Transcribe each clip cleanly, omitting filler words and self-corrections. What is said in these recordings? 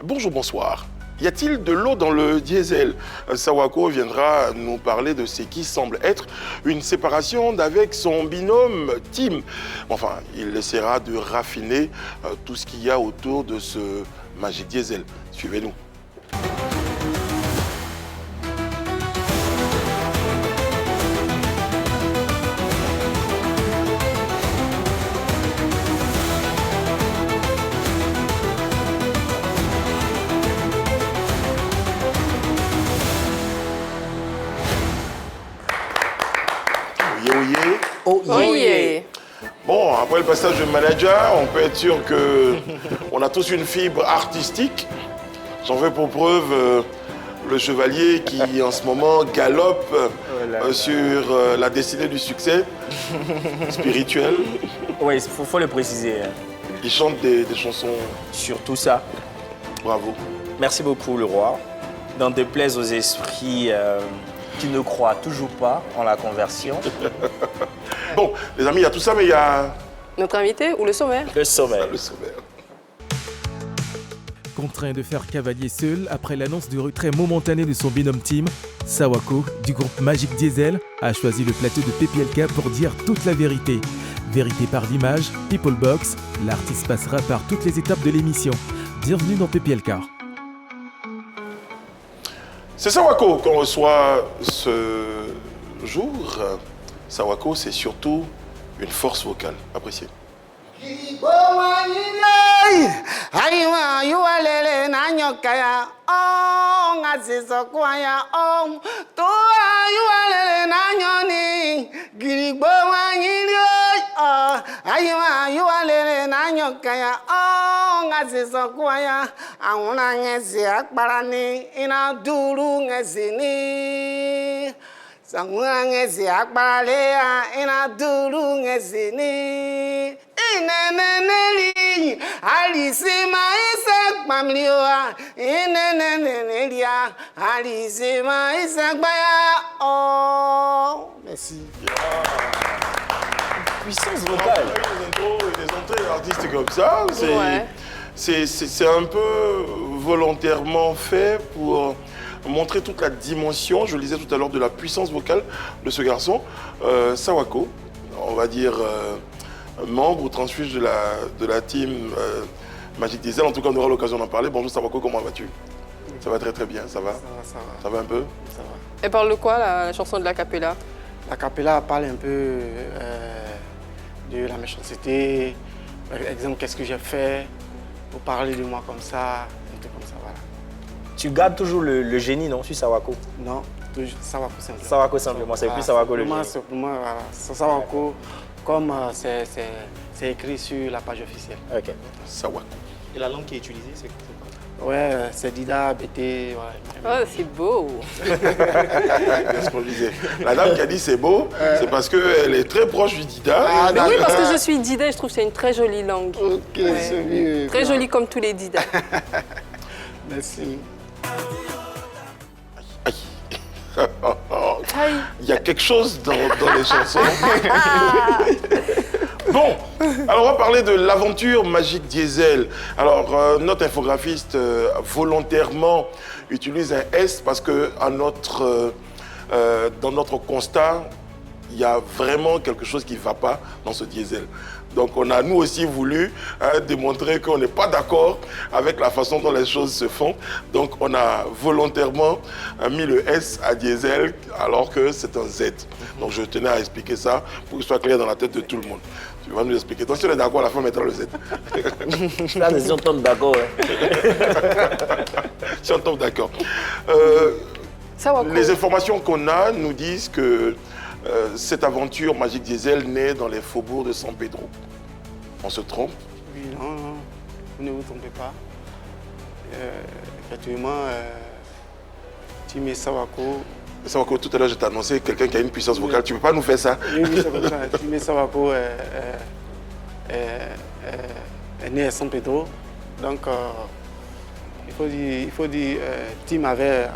Bonjour, bonsoir. Y a-t-il de l'eau dans le diesel? Sawako viendra nous parler de ce qui semble être une séparation d'avec son binôme Tim. Enfin, il essaiera de raffiner tout ce qu'il y a autour de ce Magic Diesel. Suivez-nous. Oh yeah. Bon, après le passage de manager, on peut être sûr qu'on a tous une fibre artistique. J'en veux pour preuve le chevalier qui, en ce moment, galope sur la destinée du succès spirituel. Oui, il faut le préciser. Il chante des chansons. Sur tout ça. Bravo. Merci beaucoup, le roi. N'en déplaise aux esprits qui ne croient toujours pas en la conversion. Bon, les amis, il y a tout ça, mais il y a... Notre invité ou le sommaire? Le sommaire. Le sommaire. Contraint de faire cavalier seul après l'annonce du retrait momentané de son binôme Tim, Sawako, du groupe Magic Diesel, a choisi le plateau de PPLK pour dire toute la vérité. Vérité par l'image, People Box, l'artiste passera par toutes les étapes de l'émission. Bienvenue dans PPLK. C'est Sawako qu'on reçoit ce jour. Sawako, c'est surtout une force vocale. Appréciez. Sangangezi akbalea ina duru ngezini ineneneli alisema isa kwamlioa ineneneliya alisema isa kwaya oh merci. Puissance vocale. Des entrées artistiques comme ça, c'est un peu volontairement fait pour montrer toute la dimension, je le disais tout à l'heure, de la puissance vocale de ce garçon. Sawako, on va dire membre ou transfuge de la team Magic Diesel. En tout cas, on aura l'occasion d'en parler. Bonjour Sawako, comment vas-tu? Ça va très très bien, ça va? Ça va un peu? Ça va. Elle parle de quoi, la chanson de l'Acapella? L'Acapella parle un peu de la méchanceté. Par exemple, qu'est-ce que j'ai fait pour parler de moi comme ça, un truc comme ça, voilà. Tu gardes toujours le génie, non, sur Sawako? Non, toujours Sawako simplement. Sawako simplement, c'est plus Sawako le génie. Simplement, voilà. Sawako, comme c'est écrit sur la page officielle. Ok. Sawako. Et la langue qui est utilisée, c'est quoi? Ouais, c'est Dida, BT, voilà. Oh, c'est beau. C'est ce qu'on disait. La dame qui a dit c'est beau, c'est parce qu'elle est très proche du Dida. Mais oui, parce que je suis Dida et je trouve que c'est une très jolie langue. Ok, c'est mieux. Très jolie comme tous les Dida. Merci. Aïe. Il y a quelque chose dans les chansons. Bon, alors on va parler de l'aventure Magic Diesel. Alors notre infographiste volontairement utilise un S parce que dans notre constat, il y a vraiment quelque chose qui ne va pas dans ce diesel. Donc on a nous aussi voulu démontrer qu'on n'est pas d'accord avec la façon dont les choses se font. Donc on a volontairement mis le S à diesel alors que c'est un Z. Donc je tenais à expliquer ça pour qu'il soit clair dans la tête de tout le monde. Tu vas nous expliquer. Donc si on est d'accord, à la fin on mettra le Z. Là, si on tombe d'accord. Si on tombe d'accord. Sawako. Les informations qu'on a nous disent que cette aventure Magic Diesel naît dans les faubourgs de San Pedro. On se trompe? Oui, non, vous ne vous trompez pas. Effectivement, Tim et Sawako. Sawako, tout à l'heure, je t'ai annoncé quelqu'un qui a une puissance vocale. Tu ne peux pas nous faire ça? Oui, c'est comme ça. Tim et Sawako est né à San Pedro. Donc, il faut dire, Tim avait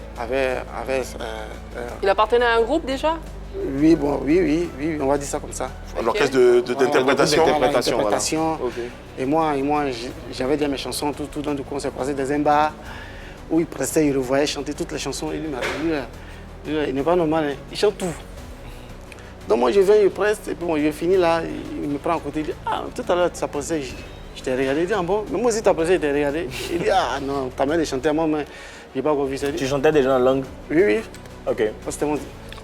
Il appartenait à un groupe déjà? oui, on va dire ça comme ça. Un orchestre d'interprétation. D'interprétation. Et moi, j'avais déjà mes chansons, tout dans du coup, on s'est croisé dans un bar où il prestait, il revoyait chanter toutes les chansons. Et lui, il n'est pas normal, hein. Il chante tout. Donc moi, je viens, il preste, et puis bon, je finis là, il me prend à côté, il dit, ah, tout à l'heure, ça passait, je t'ai regardé, il dit, ah bon, mais moi aussi, tu as passé, je t'ai regardé. Il dit, ah non, ta mère de chanter, moi, mais je n'ai pas encore vu ça. Tu chantais déjà en langue? Oui. Ok. C'était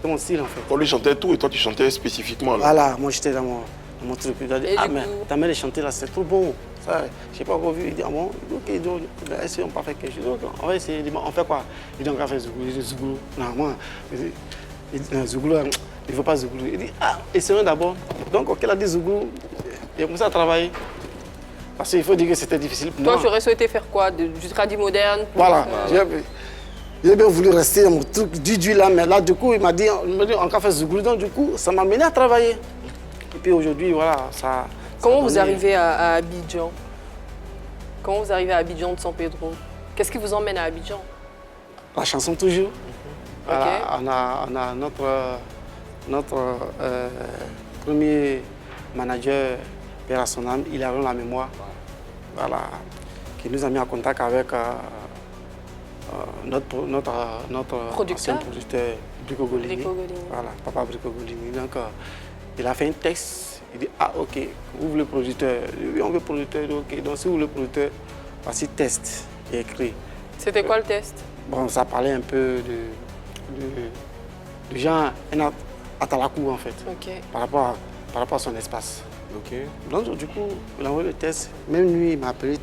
mon style, en fait. Quand lui chantait tout et toi, tu chantais spécifiquement. Là. Voilà, moi, j'étais dans mon truc. Il a dit, ah, mais ta mère de chanter, là, c'est trop bon. Ça, je n'ai pas encore vu. Il dit, ah bon, ok, donc, essayons pas faire quelque chose. On va essayer. Il dit, on fait quoi? Il dit, on va faire Zouglou. Il dit, Zouglou. Non, moi, il dit, non, Zouglou, il ne faut pas Zouglou. Il dit, ah, essayons d'abord. Donc, quand il a dit Zouglou, il a commencé à travailler. Parce qu'il faut dire que c'était difficile pour moi. Toi, tu aurais souhaité faire quoi? Du tradi moderne? Voilà. J'ai bien voulu rester dans mon truc du là, mais là, du coup, il m'a dit, on va faire Zouglou. Donc, du coup, ça m'a mené à travailler. Et puis aujourd'hui, voilà, ça... Comment vous arrivez à Abidjan? Comment vous arrivez à Abidjan de San Pedro? Qu'est-ce qui vous emmène à Abidjan? La chanson toujours. Voilà, Okay. on a notre premier manager, père à son âme, il a la mémoire, voilà, qui nous a mis en contact avec notre producteur, Brico Golini. Voilà, papa Brico Golini. Donc, il a fait un texte. Il dit, ah ok, vous voulez producteur? Oui, on veut producteur, ok. Donc si vous voulez producteur, voici test qui est écrit. C'était quoi le test? Bon, ça parlait un peu de genre un atalakou en fait, par rapport à son espace. Okay. Donc du coup, il a envoyé le test. Même lui, il m'a appelé,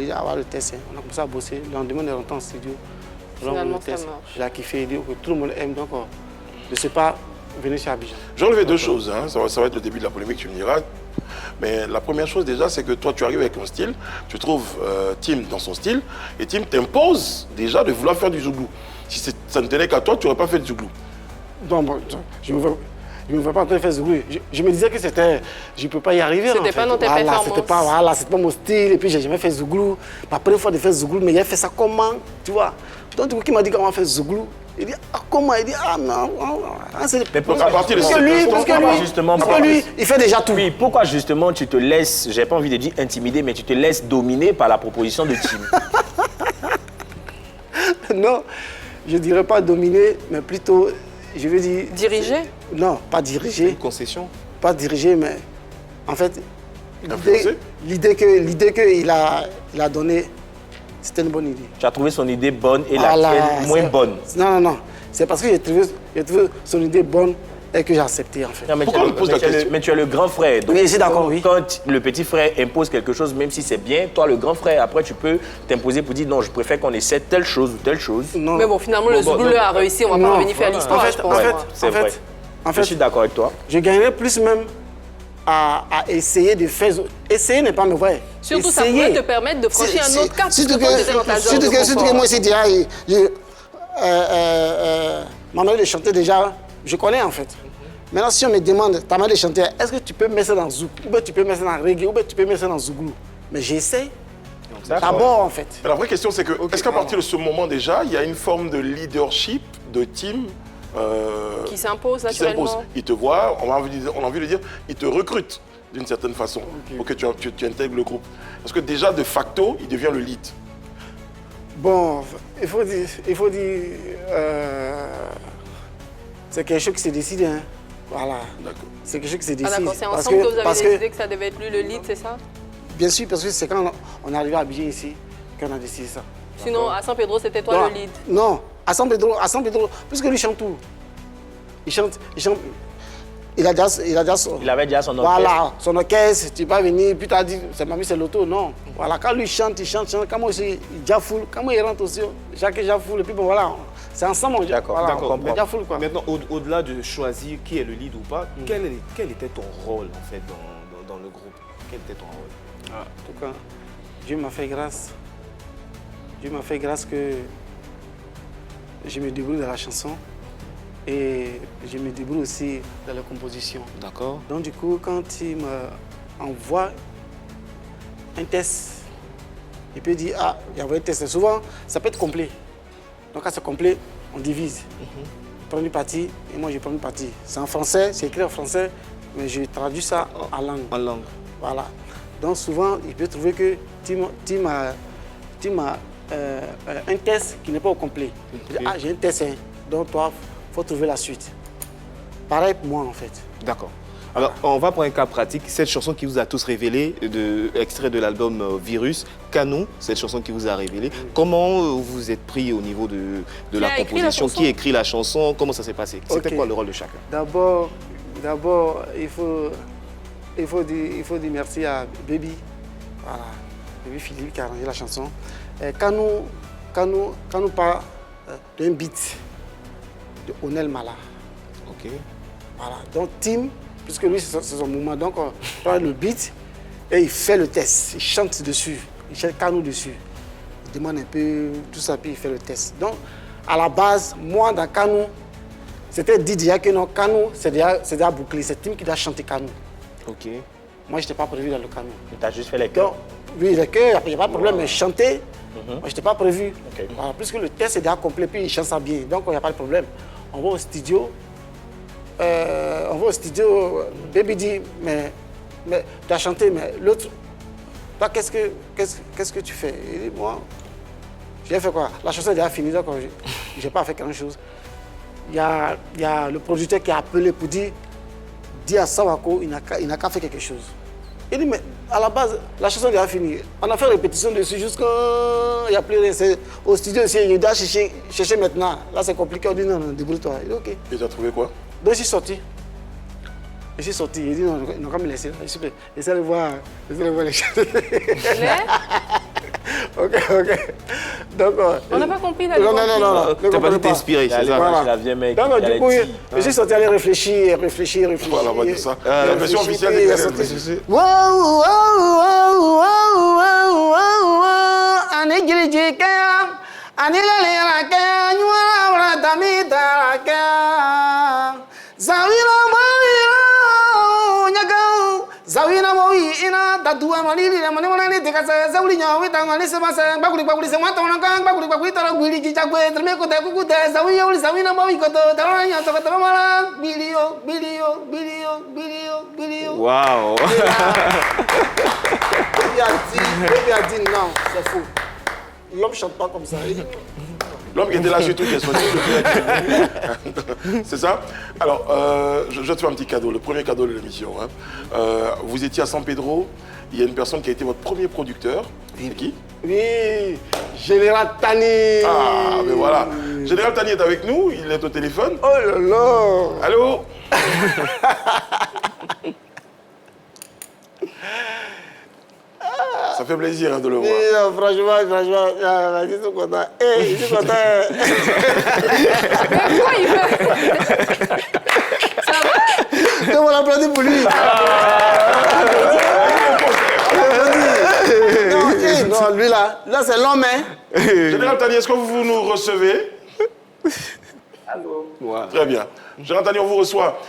à avoir le test. Hein. On a commencé à bosser. Le lendemain, on est rentré en studio. Finalement, le test. Ça marche. Il a kiffé, il dit que tout le monde aime. Donc, je ne sais pas, venez chez Abidjan. J'ai enlevé deux choses, hein. Ça va être le début de la polémique, tu me diras. Mais la première chose déjà, c'est que toi, tu arrives avec ton style, tu trouves Tim dans son style, et Tim t'impose déjà de vouloir faire du zouglou. Si ça ne tenait qu'à toi, tu n'aurais pas fait du zouglou. Non, bon, je ne me vois pas en train de faire zouglou. Je me disais que c'était, je ne peux pas y arriver. C'était pas dans tes performances. C'était pas mon style, et puis j'ai jamais fait zouglou. Ma première fois de faire zouglou, mais il a fait ça comment, tu vois. Donc du coup, qui m'a dit comment faire zouglou. Il dit, ah, comment? Il dit, ah non, mais pourquoi, à partir de lui, il fait déjà tout. Oui, pourquoi justement tu te laisses, j'ai pas envie de dire intimider, mais tu te laisses dominer par la proposition de Tim? Non, je ne dirais pas dominer, mais plutôt, je veux dire... Diriger? Non, pas diriger. Une concession? Pas diriger, mais en fait, l'idée qu'il a donnée, c'était une bonne idée. Tu as trouvé son idée bonne et la tienne moins bonne? Non. C'est parce que j'ai trouvé son idée bonne et que j'ai accepté en fait. Non, mais tu es le grand frère. Donc, oui, c'est d'accord, oui. Quand le petit frère impose quelque chose, même si c'est bien, toi, le grand frère, après, tu peux t'imposer pour dire non, je préfère qu'on essaie telle chose ou telle chose. Non. Mais bon, finalement, le zouglou a réussi. On va pas revenir faire l'histoire, je pense. En fait, je suis d'accord avec toi. Je gagnerais plus même à essayer de faire... Essayer n'est pas mauvais. Surtout, ça pourrait te permettre de franchir un autre cap. Surtout que moi, c'est déjà... ma manière de chanter, déjà, je connais en fait. Maintenant, si on me demande ta manière de chanter, est-ce que tu peux mettre ça dans zouk, ou bien tu peux mettre ça dans reggae, ou bien tu peux mettre ça dans zouglou? Mais j'essaie. D'abord, en fait. La vraie question, c'est que, est-ce qu'à partir de ce moment déjà, il y a une forme de leadership de Tim qui s'impose naturellement? Il te voit, on a envie de dire, il te recrute d'une certaine façon pour que tu intègres le groupe. Parce que déjà, de facto, il devient le lead. Bon, il faut dire c'est quelque chose qui se décide. Hein. Voilà. C'est quelque chose qui se décide. Ah d'accord, c'est ensemble que vous avez décidé que ça devait être lui le lead, c'est ça? Bien sûr, parce que c'est quand on est arrivé à Abidjan ici qu'on a décidé ça. Sinon, à San Pedro, c'était toi le lead? Non, à San Pedro, puisque lui chante tout. Il chante. Il avait déjà son orchestre. Voilà, son orchestre, tu vas venir, puis tu as dit, c'est mamie, c'est l'auto, non. Voilà, quand lui chante, il chante. Quand moi aussi, il jafoule, quand moi il rentre aussi, Jacques jafoule, et puis bon voilà, c'est ensemble, on jafoule quoi. Maintenant, au-delà de choisir qui est le lead ou pas, quel était ton rôle en fait dans le groupe? Quel était ton rôle? En tout cas, Dieu m'a fait grâce. Dieu m'a fait grâce que je me débrouille dans la chanson. Et je me débrouille aussi dans la composition. D'accord. Donc du coup, quand il m'envoie un test, Et puis il dit, ah, il y avait un test. Souvent, ça peut être complet. Donc quand c'est complet, on divise. Il prend une partie et moi je prends une partie. C'est en français, c'est écrit en français, mais je traduis ça en langue. En langue. Voilà. Donc souvent, il peut trouver que Tim a un test qui n'est pas au complet. Il dit, ah, j'ai un test, hein. Donc toi, il faut trouver la suite. Pareil pour moi en fait. D'accord. Alors, on va prendre un cas pratique. Cette chanson qui vous a tous révélé, extrait de l'album Virus, Canon, cette chanson qui vous a révélé. Comment vous vous êtes pris au niveau de la composition? Qui écrit la chanson? Comment ça s'est passé? C'était quoi le rôle de chacun? D'abord, il faut dire merci à Baby. Voilà, Baby Philippe qui a arrangé la chanson. Quand nous parle d'un beat de Onel Mala. Ok. Voilà, donc Tim, puisque lui c'est son mouvement, donc on prend le beat et il fait le test, il chante dessus, il chante Kanou dessus. Il demande un peu tout ça, puis il fait le test. Donc à la base, moi dans Kanou, c'était dit déjà que non, Kanou c'est déjà bouclé, c'est Tim qui doit chanter Kanou. Ok. Moi je n'étais pas prévu dans le Kanou. Tu as juste fait les chœurs. Oui, les chœurs, il n'y a pas de problème, mais chanter, moi je n'étais pas prévu. Okay. Voilà, puisque le test est déjà complet, puis il chante ça bien, donc il n'y a pas de problème. On va au studio. Baby dit, mais tu as chanté, mais l'autre, toi, qu'est-ce que tu fais? Il dit, moi, j'ai fait quoi? La chanson est déjà finie, donc je n'ai pas fait grand chose. Il y a le producteur qui a appelé pour dire à Sawako, il n'a qu'à faire quelque chose. Il dit, mais à la base, la chanson est déjà finie. On a fait répétition dessus jusqu'à il n'y a plus rien. Au studio aussi, il doit chercher maintenant. Là, c'est compliqué. On dit, non, débrouille-toi. Il dit, ok. Et tu as trouvé quoi? Donc, je suis sorti. Il dit, non, il n'a qu'à me laisser. Laissez-le voir les choses. Ok. Donc, On n'a pas compris la Non. Tu n'as pas tout inspiré, c'est ça? Voilà. La vieille mec. Donc, du coup, je suis sorti à aller réfléchir. Voilà, on va dire ça. La version officielle des Canadiens. Zawina moi ina tatua manili na manimana de casa zawli nyawi tangani sama sa bakuri sama tona kang bakuri tara gwili jicha gwe trme ko ta ku ta zawina moi ko to tara nya to ta mala video. Waouh. Il a dit non, c'est faux. L'homme chante pas comme ça. L'homme qui était là sur tout est sorti. C'est ça? Alors, je vais te faire un petit cadeau, le premier cadeau de l'émission. Hein. Vous étiez à San Pedro, il y a une personne qui a été votre premier producteur. C'est qui? Oui, Général Tani. Ah, mais voilà. Général Tani est avec nous, il est au téléphone. Oh là là. Allô? Ça fait plaisir hein, de le voir. Oui, franchement, je suis content. Je suis content. Mais pourquoi il fait? Ça va? Donc on applaudit pour lui. Non, lui là c'est l'homme. Hein. Général Tani, est-ce que vous nous recevez? Allô. Wow. Très bien. Général Tani, on vous reçoit.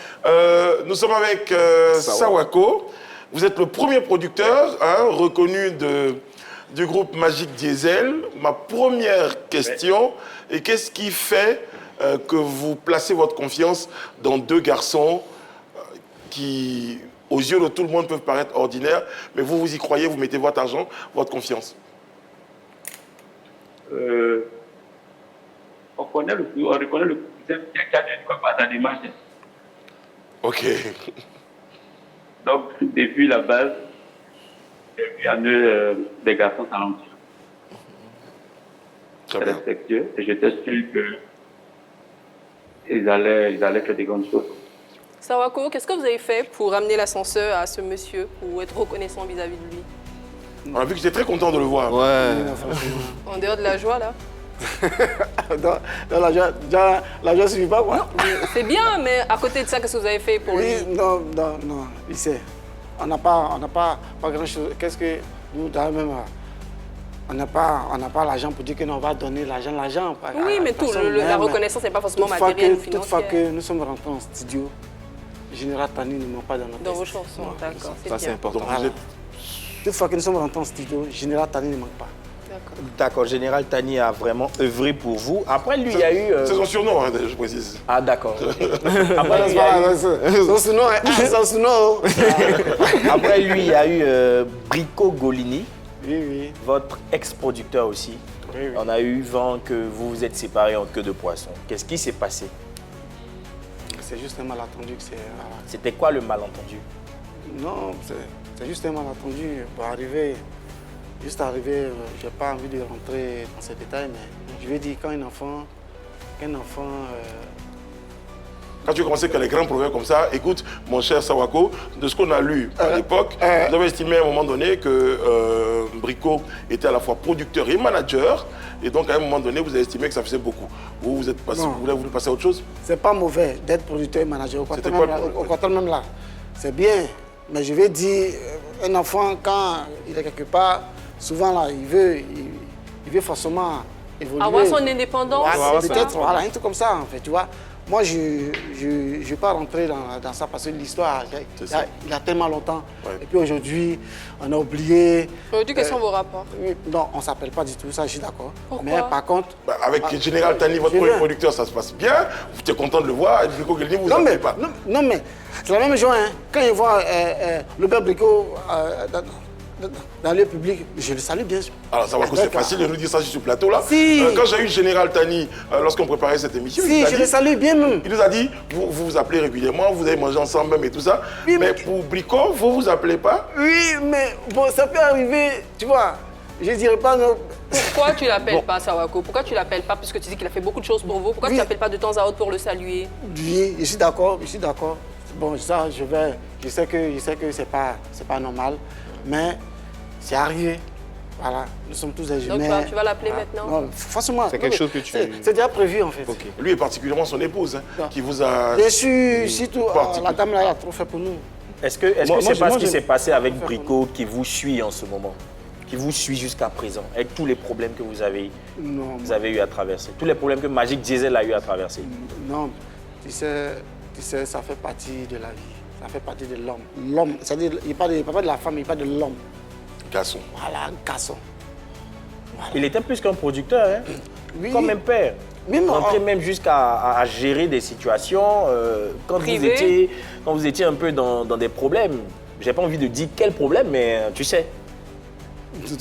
Nous sommes avec Sawako. Vous êtes le premier producteur hein, reconnu du groupe Magic Diesel. Ma première question est qu'est-ce qui fait que vous placez votre confiance dans deux garçons qui, aux yeux de tout le monde, peuvent paraître ordinaires, mais vous y croyez, vous mettez votre argent, votre confiance? On reconnaît le producteur qui a de quoi par sa démarche. Ok. Donc, depuis la base, il y a des garçons talentueux, Très bien. respectueux, et j'étais sûr qu'ils allaient faire des grandes choses. Sawako, qu'est-ce que vous avez fait pour ramener l'ascenseur à ce monsieur, pour être reconnaissant vis-à-vis de lui? On a vu que j'étais très content de le voir. Ouais. En dehors de la joie, là? Dans la joie ne suffit pas, quoi. C'est bien, mais à côté de ça, qu'est-ce que vous avez fait pour lui? Oui, non, il sait. On n'a pas grand-chose. Qu'est-ce que nous, même, on n'a pas l'argent pour dire que nous, on va donner l'argent. Oui, mais tout, la reconnaissance n'est pas forcément matérielle ou financière. Toutefois que nous sommes rentrés en studio, Général Tani ne ment pas dans notre Dans vos chansons, d'accord, c'est Ça, bien. c'est important. Donc vous êtes... Toutefois que nous sommes rentrés en studio, Général Tani ne manque pas. D'accord, Général Tani a vraiment œuvré pour vous. Après, lui, il y a eu... C'est son surnom, hein, je précise. Ah, d'accord. Après, lui, il y a eu... Son surnom. Après, lui, il y a eu Brico Golini, Oui. votre ex-producteur aussi. Oui. On a eu vent que vous vous êtes séparés en queue de poisson. Qu'est-ce qui s'est passé? C'est juste un malentendu que c'est... C'était quoi le malentendu? Non, c'est juste un malentendu pour arriver. Juste arriver, je n'ai pas envie de rentrer dans ces détails, mais je vais dire quand un enfant Quand tu commençais que les grands problèmes comme ça, écoute, mon cher Sawako, de ce qu'on a lu à l'époque, vous avez estimé à un moment donné que Brico était à la fois producteur et manager, et donc à un moment donné, vous avez estimé que ça faisait beaucoup. Vous êtes passé, vous voulez passer à autre chose? c'est pas mauvais d'être producteur et manager. Au contraire, même là, c'est bien. Mais je vais dire, un enfant, quand il est quelque part, souvent là, il veut forcément évoluer. Avoir son indépendance. Voilà, peut-être, voilà, un truc comme ça, en fait, tu vois. Moi, je ne vais pas rentrer dans ça parce que l'histoire, il a tellement longtemps. Ouais. Et puis aujourd'hui, on a oublié. Aujourd'hui, quels sont vos rapports? Non, on ne s'appelle pas du tout, ça, je suis d'accord. Pourquoi? Mais par contre... Bah, avec Général Tani, votre premier producteur, ça se passe bien. Vous êtes content de le voir. Et Brico Golini, vous ne pas. Non, mais c'est la même chose. Hein. Quand il voit le père Brico dans le public, je le salue bien sûr. Alors, ça va que c'est facile de nous dire ça sur ce plateau-là. Si. Quand j'ai eu Général Tani, lorsqu'on préparait cette émission, Si, je le salue bien même. il nous a dit, vous vous appelez régulièrement, vous avez mangé ensemble même et tout ça. Oui, mais pour Brico, vous vous appelez pas? Oui, mais bon, ça peut arriver, tu vois. Je ne dirais pas non. Pourquoi tu l'appelles pas, Sawako? Pourquoi tu l'appelles pas? Puisque tu dis qu'il a fait beaucoup de choses pour vous. Pourquoi tu l'appelles pas de temps à autre pour le saluer? Oui, je suis d'accord, Bon, ça, je sais que c'est pas normal, mais c'est arrivé. Voilà, nous sommes tous des humains. Donc tu vas l'appeler maintenant? Non, forcément. C'est quelque chose que tu... C'est déjà prévu en fait. Ok. Lui et particulièrement son épouse, hein, qui vous a... Bien sûr, surtout, la dame là, elle a trop fait pour nous. Est-ce que c'est pas ce qui s'est passé avec Brico qui vous suit en ce moment? Qui vous suit jusqu'à présent, avec tous les problèmes que vous avez eu à traverser, tous les problèmes que Magic Diesel a eu à traverser? Non, tu sais, ça fait partie de la vie, ça fait partie de l'homme. L'homme, c'est-à-dire, il parle pas de la femme, il parle de l'homme. Garçon. Voilà, un garçon. Voilà. Il était plus qu'un producteur, hein? Oui. Comme un père. Oui, mais Rentré même jusqu'à gérer des situations quand vous étiez un peu dans des problèmes. J'ai pas envie de dire quel problème, mais tu sais.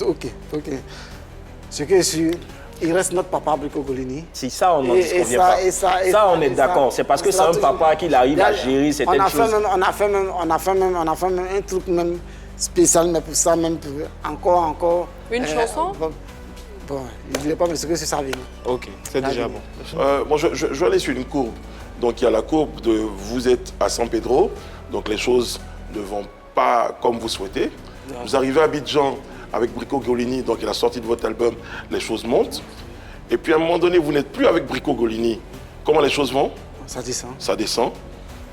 Ok. Ce que je suis, il reste notre papa Brico Golini. Si ça, on n'en disconvient pas. Ça, on est d'accord. C'est parce que c'est un papa qui arrive à gérer certaines choses. On a fait même un truc même spécial, mais pour ça même, encore. Une chanson? Bon, je ne dirais pas, mais ce que c'est ça vient. Ok, c'est déjà bon. Moi, je vais aller sur une courbe. Donc, il y a la courbe de vous êtes à San Pedro, donc les choses ne vont pas comme vous souhaitez. Vous arrivez à Abidjan avec Brico Golini, donc il a sorti de votre album, les choses montent. Et puis à un moment donné, vous n'êtes plus avec Brico Golini. Comment les choses vont? Ça descend. Ça descend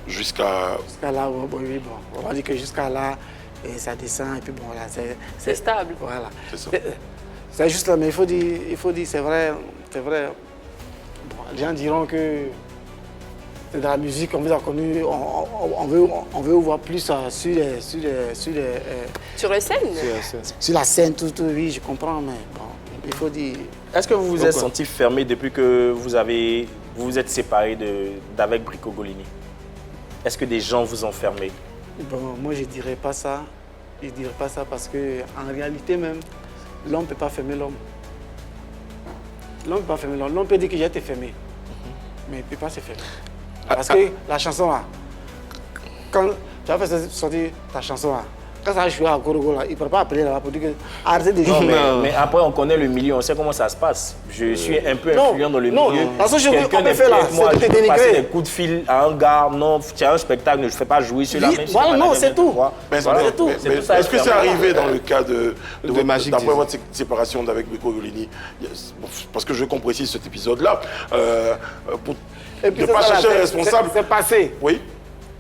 jusqu'à... Jusqu'à là, oui, bon. On va dire que jusqu'à là, et ça descend, et puis bon, là, c'est stable. Voilà. C'est ça. C'est juste là, mais il faut dire, c'est vrai. Bon, les gens diront que c'est dans la musique, on vous a connu, on veut vous voir plus sur les scènes? Sur la scène, tout, oui, je comprends, mais bon, il faut dire... Est-ce que vous vous êtes senti fermé depuis que vous vous êtes séparé d'avec Brico Golini? Est-ce que des gens vous ont fermé? Bon, moi, je ne dirais pas ça. Je ne dirais pas ça parce qu'en réalité même, l'homme ne peut pas fermer l'homme. L'homme ne peut pas fermer l'homme. L'homme peut dire que j'ai été fermé, mais il ne peut pas se fermer. Parce que la chanson là, quand tu as fait sortir ta chanson là, quand ça a joué à Gorogo là, il ne peut pas appeler là pour dire que arrêtez de jouer. Mais après, on connaît le milieu, on sait comment ça se passe. Je suis un peu influent dans le milieu. Non, parce que Quelqu'un peut faire là, moi, c'est de je peux passer dénigrer. des coups de fil à un gars, non, tu as un spectacle, je ne fais pas jouer sur la même scène. Voilà, non, c'est tout. Mais Voilà, c'est tout. c'est tout ça, est-ce que c'est arrivé dans le cas de Magic d'après Diesel. votre séparation d'avec Brico Golini? Parce que je comprécise cet épisode-là. Pour Et puis ne pas chercher un responsable. C'est passé. Oui.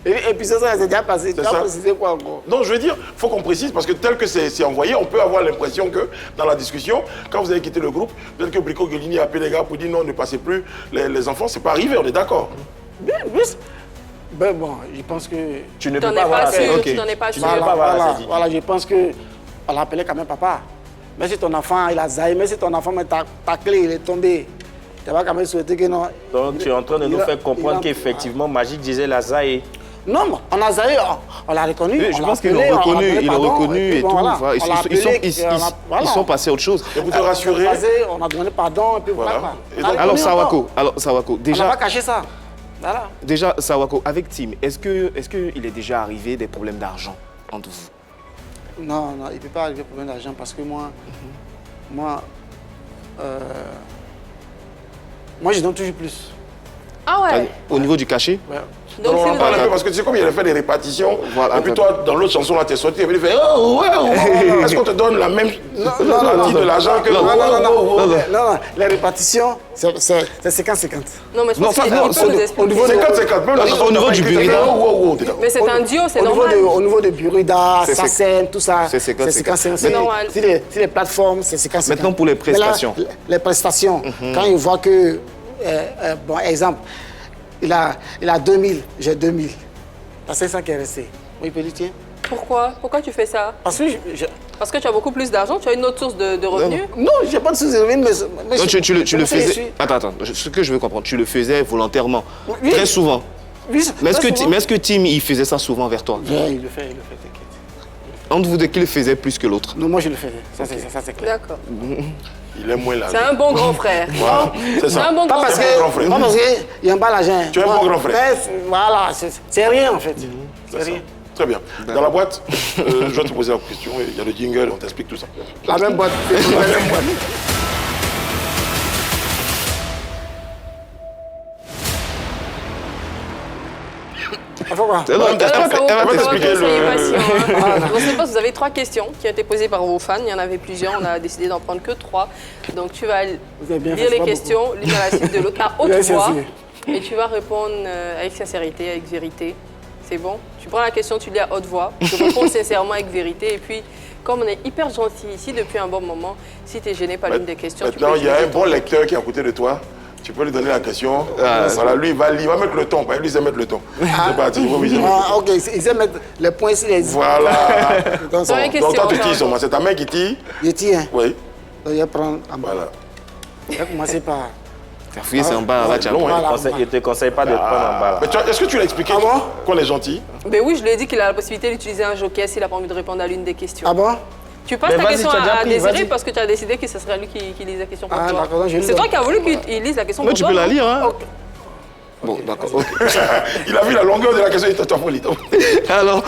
Et puis ça, c'est déjà passé. Tu C'est as ça. précisé quoi encore? Non, je veux dire, il faut qu'on précise, parce que tel que c'est envoyé, on peut avoir l'impression que dans la discussion, quand vous avez quitté le groupe, peut-être que Brico Golini a appelé les gars pour dire non, ne passez plus les enfants. C'est pas arrivé, on est d'accord. Bien, ben bon, je pense que... Tu ne Tu peux n'en pas es avoir pas la sûr, scène. tu n'en es pas sûr. peux pas avoir la scène. Voilà, je pense qu'on l'appelait quand même papa. Même si ton enfant, il a zaï, même si ton enfant, mais ta clé, il est tombé. Tu vas quand même souhaiter que non. Donc tu es en train de nous faire comprendre qu'effectivement, Magic Diesel a zaï. Non, on a zaï, on l'a reconnu. Je pense qu'ils l'ont reconnu et tout. Ils sont passés à autre chose. Et pour te rassurer. On a donné pardon et puis voilà. Alors Sawako, déjà. On n'a pas caché ça. Voilà. Déjà, Sawako, avec Tim, est-ce qu'il est déjà arrivé des problèmes d'argent entre vous? Non, il ne peut pas arriver problème d'argent parce que moi, je donne toujours plus. Ah ouais. Au niveau du cachet? Ouais. Donc on en parle un peu parce que tu sais comme il a fait des répartitions. Voilà, et puis toi, dans l'autre chanson, là, tu es sorti et puis il fait oh, ouais. Est-ce qu'on te donne la même partie de l'argent que Non, les répartitions, c'est 50-50. Non, mais je pense qu'il peut nous expliquer. Au niveau 50-50, même la chanson au niveau du Burida. Mais c'est un duo, c'est normal. Au niveau de Burida, SACEM, tout ça, c'est 50-50. C'est normal. Si les plateformes, c'est 50-50. Maintenant, pour les prestations. Les prestations, quand ils voient que, bon, exemple, il a 2000, j'ai 2000. C'est ça qui est resté. Oui, il peut dire, tiens. Pourquoi tu fais ça? Parce que tu as beaucoup plus d'argent, tu as une autre source de revenus? Non, je n'ai pas de source de revenus, mais donc tu le faisais... Attends, ce que je veux comprendre, tu le faisais volontairement, oui. Très souvent. Oui, mais est-ce que Tim, il faisait ça souvent vers toi? Oui, il le fait, t'inquiète. Entre vous, de qui le faisait plus que l'autre? Non, moi je le faisais, ça c'est clair. D'accord. Il est moins là. C'est un bon grand frère. Voilà, c'est ça. Un bon grand frère. Pas parce qu'il y a un bas l'argent. Tu es un bon grand frère. Voilà, c'est rien en fait. C'est rien. Très bien. Dans la boîte, je vais te poser la question. Il y a le jingle, on t'explique tout ça. La même boîte. La même boîte. Vous avez 3 questions qui ont été posées par vos fans. Il y en avait plusieurs. On a décidé d'en prendre que 3. Donc tu vas lire les questions l'une à la suite de l'autre à haute voix. Et tu vas répondre avec sincérité, avec vérité. C'est bon? Tu prends la question, tu lis à haute voix. Tu réponds sincèrement avec vérité. Et puis, comme on est hyper gentil ici depuis un bon moment, si tu es gêné par l'une des questions, maintenant, il y a un bon lecteur qui est à côté de toi. Tu peux lui donner la question. Voilà, lui, il va mettre le ton. Lui, il sait mettre le ton. C'est parti. Ok, il sait mettre les points sur les... Voilà. Donc, toi, tu tires sur moi. C'est ta main qui tire? Je tire. Oui. Donc, il va prendre en bas. Voilà. Il va commencer par... Faire fouiller, c'est en bas. Je ne te conseille pas de prendre en bas. Est-ce que tu l'as expliqué qu'on est gentil? Ben oui, je lui ai dit qu'il a la possibilité d'utiliser un joker s'il n'a pas envie de répondre à l'une des questions. Ah bon? Tu passes ta question à Désiré parce que tu as décidé que ce serait lui qui lise la question pour toi. C'est toi qui as voulu qu'il lise la question pour toi. Mais tu peux la lire, hein? Okay. Bon, d'accord. Il a vu la longueur de la question, il t'a folie. Alors,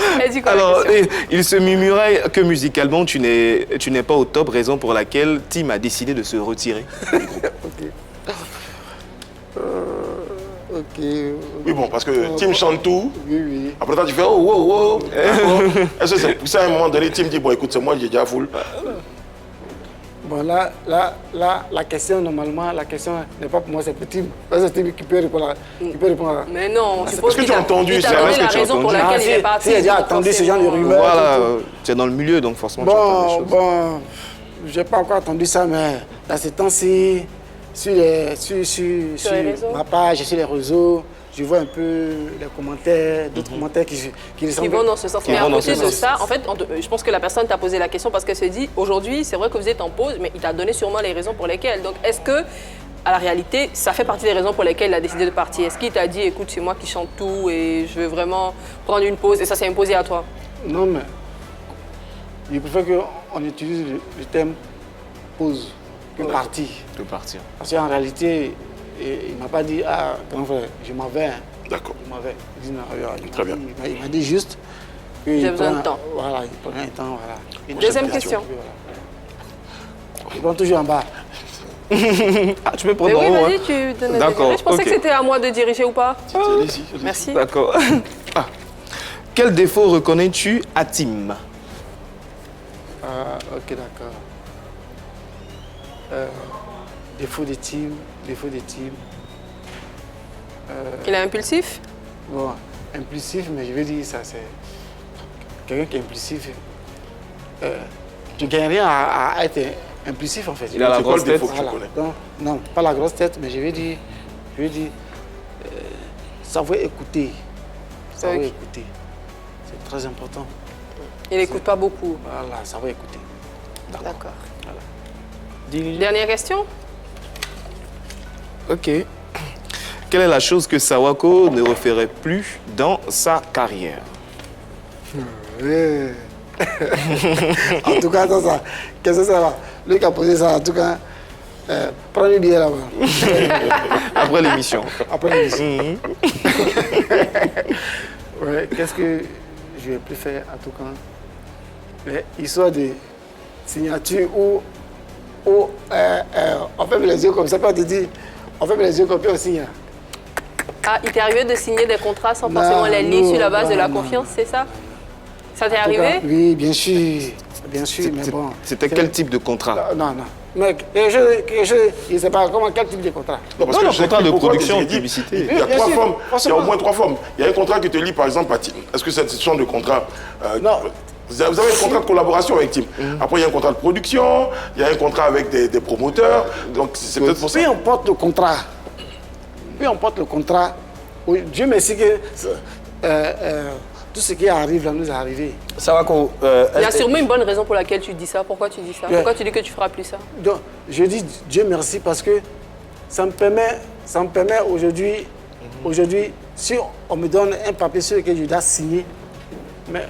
il se murmurait que musicalement, tu n'es pas au top, raison pour laquelle Tim a décidé de se retirer. Oui, bon, parce que Tim chante tout. Oui. Après toi, tu fais oh. Est-ce que c'est pour ça, à un moment donné, Tim dit bon, écoute, c'est moi, j'ai déjà full. Bon, là, la question, normalement, la question n'est pas pour moi, c'est pour Tim. C'est Tim qui peut répondre. Mais non, est-ce que tu as entendu? Il t'a donné la raison pour laquelle il est parti. Si, j'ai entendu ce genre de rumeurs. Voilà, tu es dans le milieu, donc forcément, tu entends des choses. Bon, j'ai pas encore entendu ça, mais dans ces temps-ci, sur ma page, sur les réseaux, je vois un peu les commentaires, d'autres commentaires qui vont dans ce sens. Mais à côté de ça, en fait, je pense que la personne t'a posé la question parce qu'elle se dit, aujourd'hui, c'est vrai que vous êtes en pause, mais il t'a donné sûrement les raisons pour lesquelles. Donc, est-ce que, à la réalité, ça fait partie des raisons pour lesquelles il a décidé de partir? Est-ce qu'il t'a dit, écoute, c'est moi qui chante tout et je veux vraiment prendre une pause et ça s'est imposé à toi? Non, mais je préfère qu'on utilise le terme pause. De partir. Parce qu'en réalité, il ne m'a pas dit, ah, grand frère, je m'en vais. D'accord. Il m'en vais. Il dit, non, très bien. Il m'a dit juste que j'ai besoin de temps. Voilà, il prend un temps, voilà. Deuxième question. Il prend toujours en bas. Ah, tu peux prendre en haut. Oui, vas-y, tu donnes. D'accord. Je pensais que c'était à moi de diriger ou pas. Allez-y. Merci. D'accord. Quel défaut reconnais-tu à Tim? Ok, d'accord. Défaut de Tim. Il est impulsif? Bon, impulsif, mais je vais dire ça, c'est quelqu'un qui est impulsif. Tu ne gagnes rien à être impulsif en fait. Il a la grosse tête. Non, pas la grosse tête, mais je vais dire savoir écouter. Savoir écouter. C'est très important. Il n'écoute pas beaucoup. Voilà, savoir écouter. D'accord. Voilà. diriger. Dernière question. Ok. Quelle est la chose que Sawako ne referait plus dans sa carrière? En tout cas, ça, qu'est-ce que ça va? Lui qui a posé ça, en tout cas, prenez bien là-bas. Après l'émission. Après l'émission. Ouais, qu'est-ce que je vais plus faire, en tout cas? Histoire de signature où on ferme les yeux comme ça, puis on te dit, on ferme les yeux comme ça aussi. Ah, il t'est arrivé de signer des contrats sans forcément les lire sur la base de la confiance, c'est ça? Ça t'est arrivé? Cas, oui, bien sûr. Bien sûr, mais bon. C'était quel type de contrat? Non. Mec, je ne sais pas quel type de contrat. Non, parce que le contrat de production, de publicité. Il y a trois formes. Il y a au moins trois formes. Il y a un contrat qui te lie, par exemple, à Tim. Est-ce que c'est ce genre de contrat? Non. Vous avez un contrat de collaboration avec Tim. Après, il y a un contrat de production, il y a un contrat avec des promoteurs. Donc, c'est peut-être pour ça. Puis on porte le contrat. Oui, Dieu merci que tout ce qui arrive là nous est arrivé. Sawako, il y a sûrement une bonne raison pour laquelle tu dis ça. Pourquoi tu dis ça? Pourquoi tu dis que tu feras plus ça? Donc, je dis Dieu merci parce que ça me permet aujourd'hui, si on me donne un papier sur lequel je dois signer, mais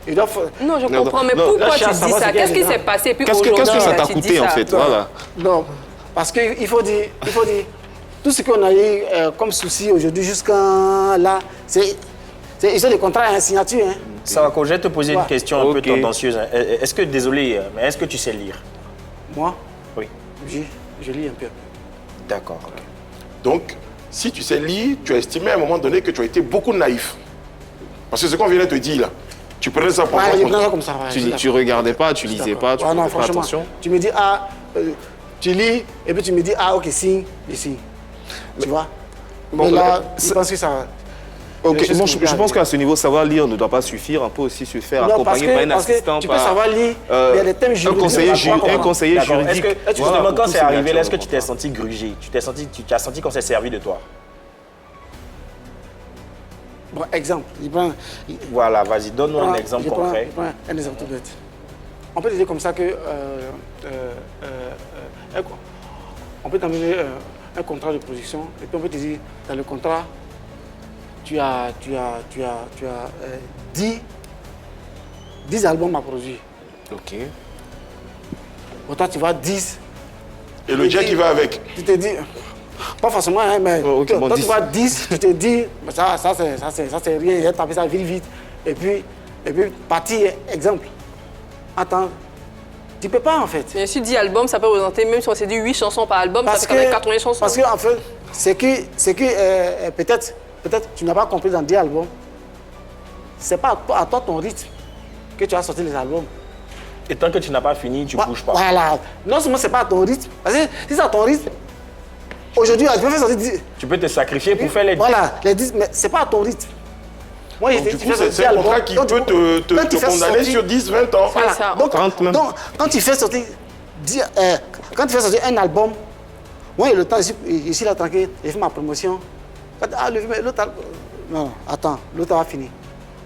il doit... Non, je comprends, mais pourquoi tu dis ça? Qu'est-ce qui s'est passé? Qu'est-ce que ça t'a coûté en fait? Voilà. Non, parce qu'il faut dire, tout ce qu'on a eu comme souci aujourd'hui jusqu'à là, c'est des contrats à signature. Hein. Sawako, je vais te poser une question un peu tendancieuse. Est-ce que, désolé, mais est-ce que tu sais lire? Moi? Oui. Je lis un peu. D'accord. Donc, si tu sais lire, tu as estimé à un moment donné que tu as été beaucoup naïf. Parce que ce qu'on vient de te dire là, tu prenais ça pour comme ça. Tu regardais pas, tu lisais pas, tu faisais pas attention. Tu me dis, tu lis, et puis tu me dis, ok, signe, je signe. Tu vois? Bon, mais là, je pense que ça... Ok, bon, je pense qu'à ce niveau, savoir lire ne doit pas suffire. On peut aussi se faire accompagner par un assistant, tu peux savoir lire, mais il y a des thèmes juridiques. Un conseiller juridique. Justement, quand c'est arrivé, est-ce que tu t'es senti grugé? Tu as senti qu'on s'est servi de toi? Bon, exemple. Voilà, vas-y, donne-nous un exemple concret. Je prends un exemple tout bête. On peut te dire comme ça que... on peut t'amener un contrat de production et puis on peut te dire, dans le contrat, tu as 10 albums à produire. Ok. Pour toi, tu vois 10. Et le jet qui va avec? Tu te dis, pas forcément, hein, mais toi, tu vois 10, tu te dis, ça c'est rien, il a tapé ça vite. Et puis partir, exemple. Attends, tu peux pas en fait. Mais si 10 albums, ça peut représenter, même si on s'est dit 8 chansons par album, ça fait quand même 80 chansons. Parce qu'en fait, c'est que peut-être tu n'as pas compris dans 10 albums. C'est pas à toi ton rythme que tu as sorti les albums. Et tant que tu n'as pas fini, tu ne bouges pas. Voilà. Non seulement c'est pas à ton rythme, parce que si c'est à ton rythme, aujourd'hui, tu peux faire sortir 10. Tu peux te sacrifier pour faire les 10. Voilà, les 10, mais c'est pas à ton rythme. Moi, c'est un contrat qui peut te condamner sur 10, 20 ans. Voilà. Ça. Donc, quand tu fais sortir un album, moi, il y a le temps, je suis là tranquille, j'ai fait ma promotion. L'autre, non, attends, l'autre a fini.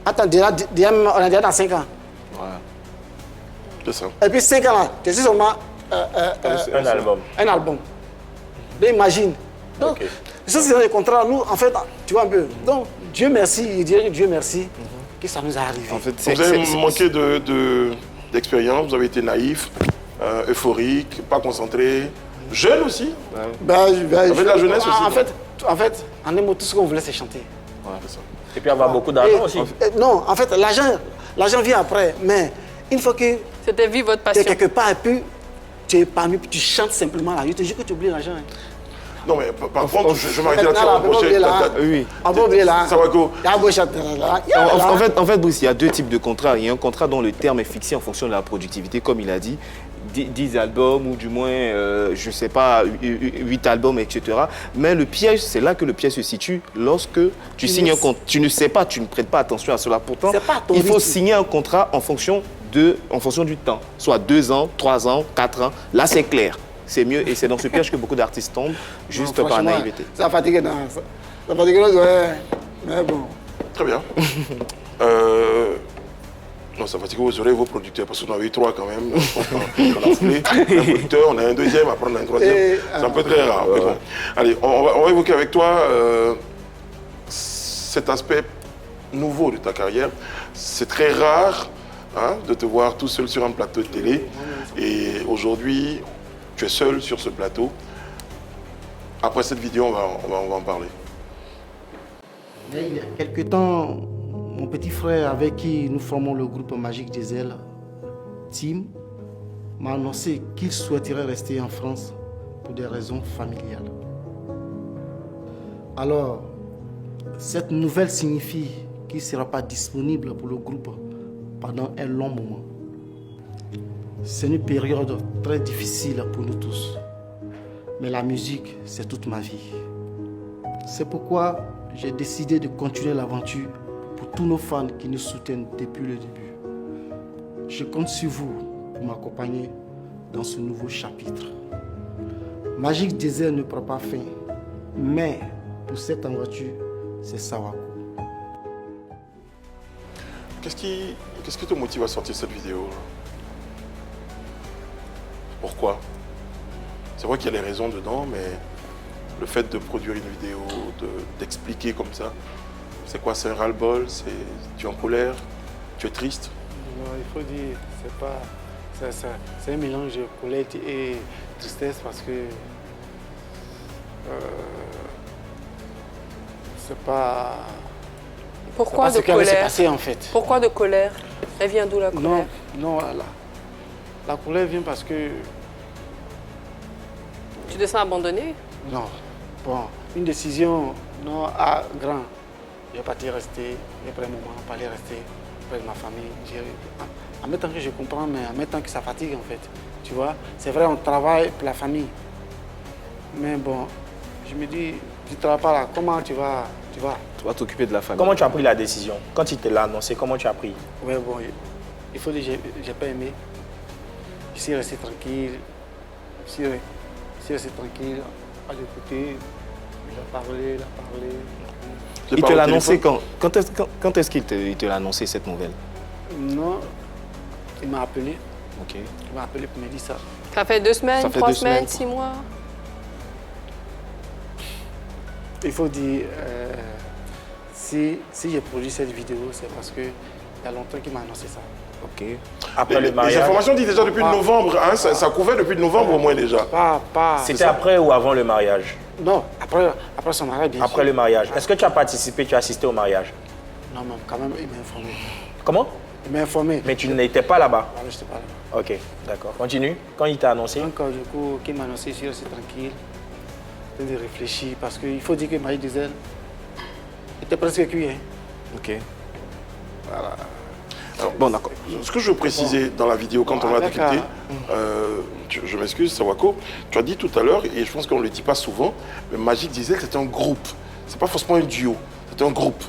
Attends, déjà, on est déjà dans 5 ans. Voilà. C'est ça. Et puis 5 ans là, je suis seulement un album. Un album. Donc, imagine. Donc, ça, c'est dans les contrats. Nous, en fait, tu vois un peu. Donc, Dieu merci, je dirais Dieu merci que ça nous est arrivé. En fait, vous avez manqué d'expérience, vous avez été naïf, euphorique, pas concentré, jeune aussi. Avec la jeunesse aussi. En fait, en un mot, tout ce qu'on voulait, c'est chanter. Voilà, c'est ça. Et puis avoir beaucoup d'argent aussi. Non, en fait, l'argent vient après. Mais une fois que c'était vivre votre passion. Tu es quelque part et puis tu es parmi, tu chantes simplement là. Je te jure que tu oublies l'argent. Hein. Non, mais par contre, je m'arrête là-dessus. On peut oublier là. Sawako. En fait, Bruce, il y a deux types de contrats. Il y a un contrat dont le terme est fixé en fonction de la productivité, comme il a dit. 10 albums ou du moins, je ne sais pas, 8 albums, etc. Mais le piège, c'est là que le piège se situe lorsque tu signes un contrat. Tu ne sais pas, tu ne prêtes pas attention à cela. Pourtant, il faut signer un contrat en fonction du temps. Soit 2 ans, 3 ans, 4 ans. Là, c'est clair. C'est mieux et c'est dans ce piège que beaucoup d'artistes tombent, juste par naïveté. Ça fatigue, ça fatigue, ouais. Mais bon. Très bien. Non, ça fatigue, vous aurez vos producteurs, parce qu'on en a eu 3 quand même. On a foulé. Un producteur, on a un deuxième, après on a un troisième. C'est un peu très rare. Mais bon. Allez, on va évoquer avec toi cet aspect nouveau de ta carrière. C'est très rare de te voir tout seul sur un plateau de télé. Et aujourd'hui, tu es seul sur ce plateau. Après cette vidéo, on va en parler. Il y a quelques temps, mon petit frère avec qui nous formons le groupe Magic Diesel, Tim, m'a annoncé qu'il souhaiterait rester en France pour des raisons familiales. Alors, cette nouvelle signifie qu'il ne sera pas disponible pour le groupe pendant un long moment. C'est une période très difficile pour nous tous. Mais la musique, c'est toute ma vie. C'est pourquoi j'ai décidé de continuer l'aventure pour tous nos fans qui nous soutiennent depuis le début. Je compte sur vous pour m'accompagner dans ce nouveau chapitre. Magic Diesel ne prend pas fin, mais pour cette aventure, c'est Sawako. Qu'est-ce qui te motive à sortir cette vidéo là? Pourquoi? C'est vrai qu'il y a les raisons dedans, mais le fait de produire une vidéo, d'expliquer comme ça, c'est quoi? C'est un ras-le-bol? Tu es en colère? Tu es triste? Non, il faut dire, c'est un mélange de colère et tristesse parce que c'est pas... Pourquoi de colère? C'est passé en fait. Pourquoi de colère? Elle vient d'où la colère? Non, la colère vient parce que... Tu te sens abandonné? Non. Bon, une décision non à grand. Je vais partir rester, j'ai pris un moment, pas aller rester près de ma famille. En même temps que je comprends, mais en même temps que ça fatigue en fait. Tu vois, c'est vrai, on travaille pour la famille. Mais bon, je me dis, tu ne travailles pas là, comment tu vas t'occuper de la famille. Comment tu as pris la décision? Quand il te l'a annoncé, comment tu as pris? Oui, bon, il faut dire, j'ai pas aimé. Je suis resté tranquille. Je suis resté tranquille, à l'écouter. Il a parlé. Il te l'a annoncé quand? Quand est-ce qu'il te l'a annoncé, cette nouvelle? Non, il m'a appelé. Ok. Il m'a appelé pour me dire ça. Ça fait 2 semaines, 3 semaines, 6 mois? Il faut dire, si j'ai produit cette vidéo, c'est parce qu'il y a longtemps qu'il m'a annoncé ça. Ok. Après le mariage? Les informations disent déjà depuis novembre, hein, ça couvert depuis novembre au moins déjà. C'était après ou avant le mariage? Non, après son mariage, bien sûr. Après le mariage. Est-ce que tu as participé, tu as assisté au mariage? Non, mais quand même, il m'a informé. Comment? Il m'a informé. Mais tu n'étais pas là-bas? Ah, je n'étais pas là-bas. Ok, d'accord. Continue. Quand il t'a annoncé? Encore du coup, qu'il m'a annoncé, je suis resté tranquille, de réfléchir, parce qu'il faut dire que Magic Diesel était presque cuit. Hein. Ok. Voilà. Alors, bon, d'accord. Ce que je veux préciser dans la vidéo, quand on l'a décrypté, je m'excuse, Sawako, tu as dit tout à l'heure, et je pense qu'on ne le dit pas souvent, mais Magic Diesel, c'est un groupe. C'est pas forcément un duo, c'est un groupe.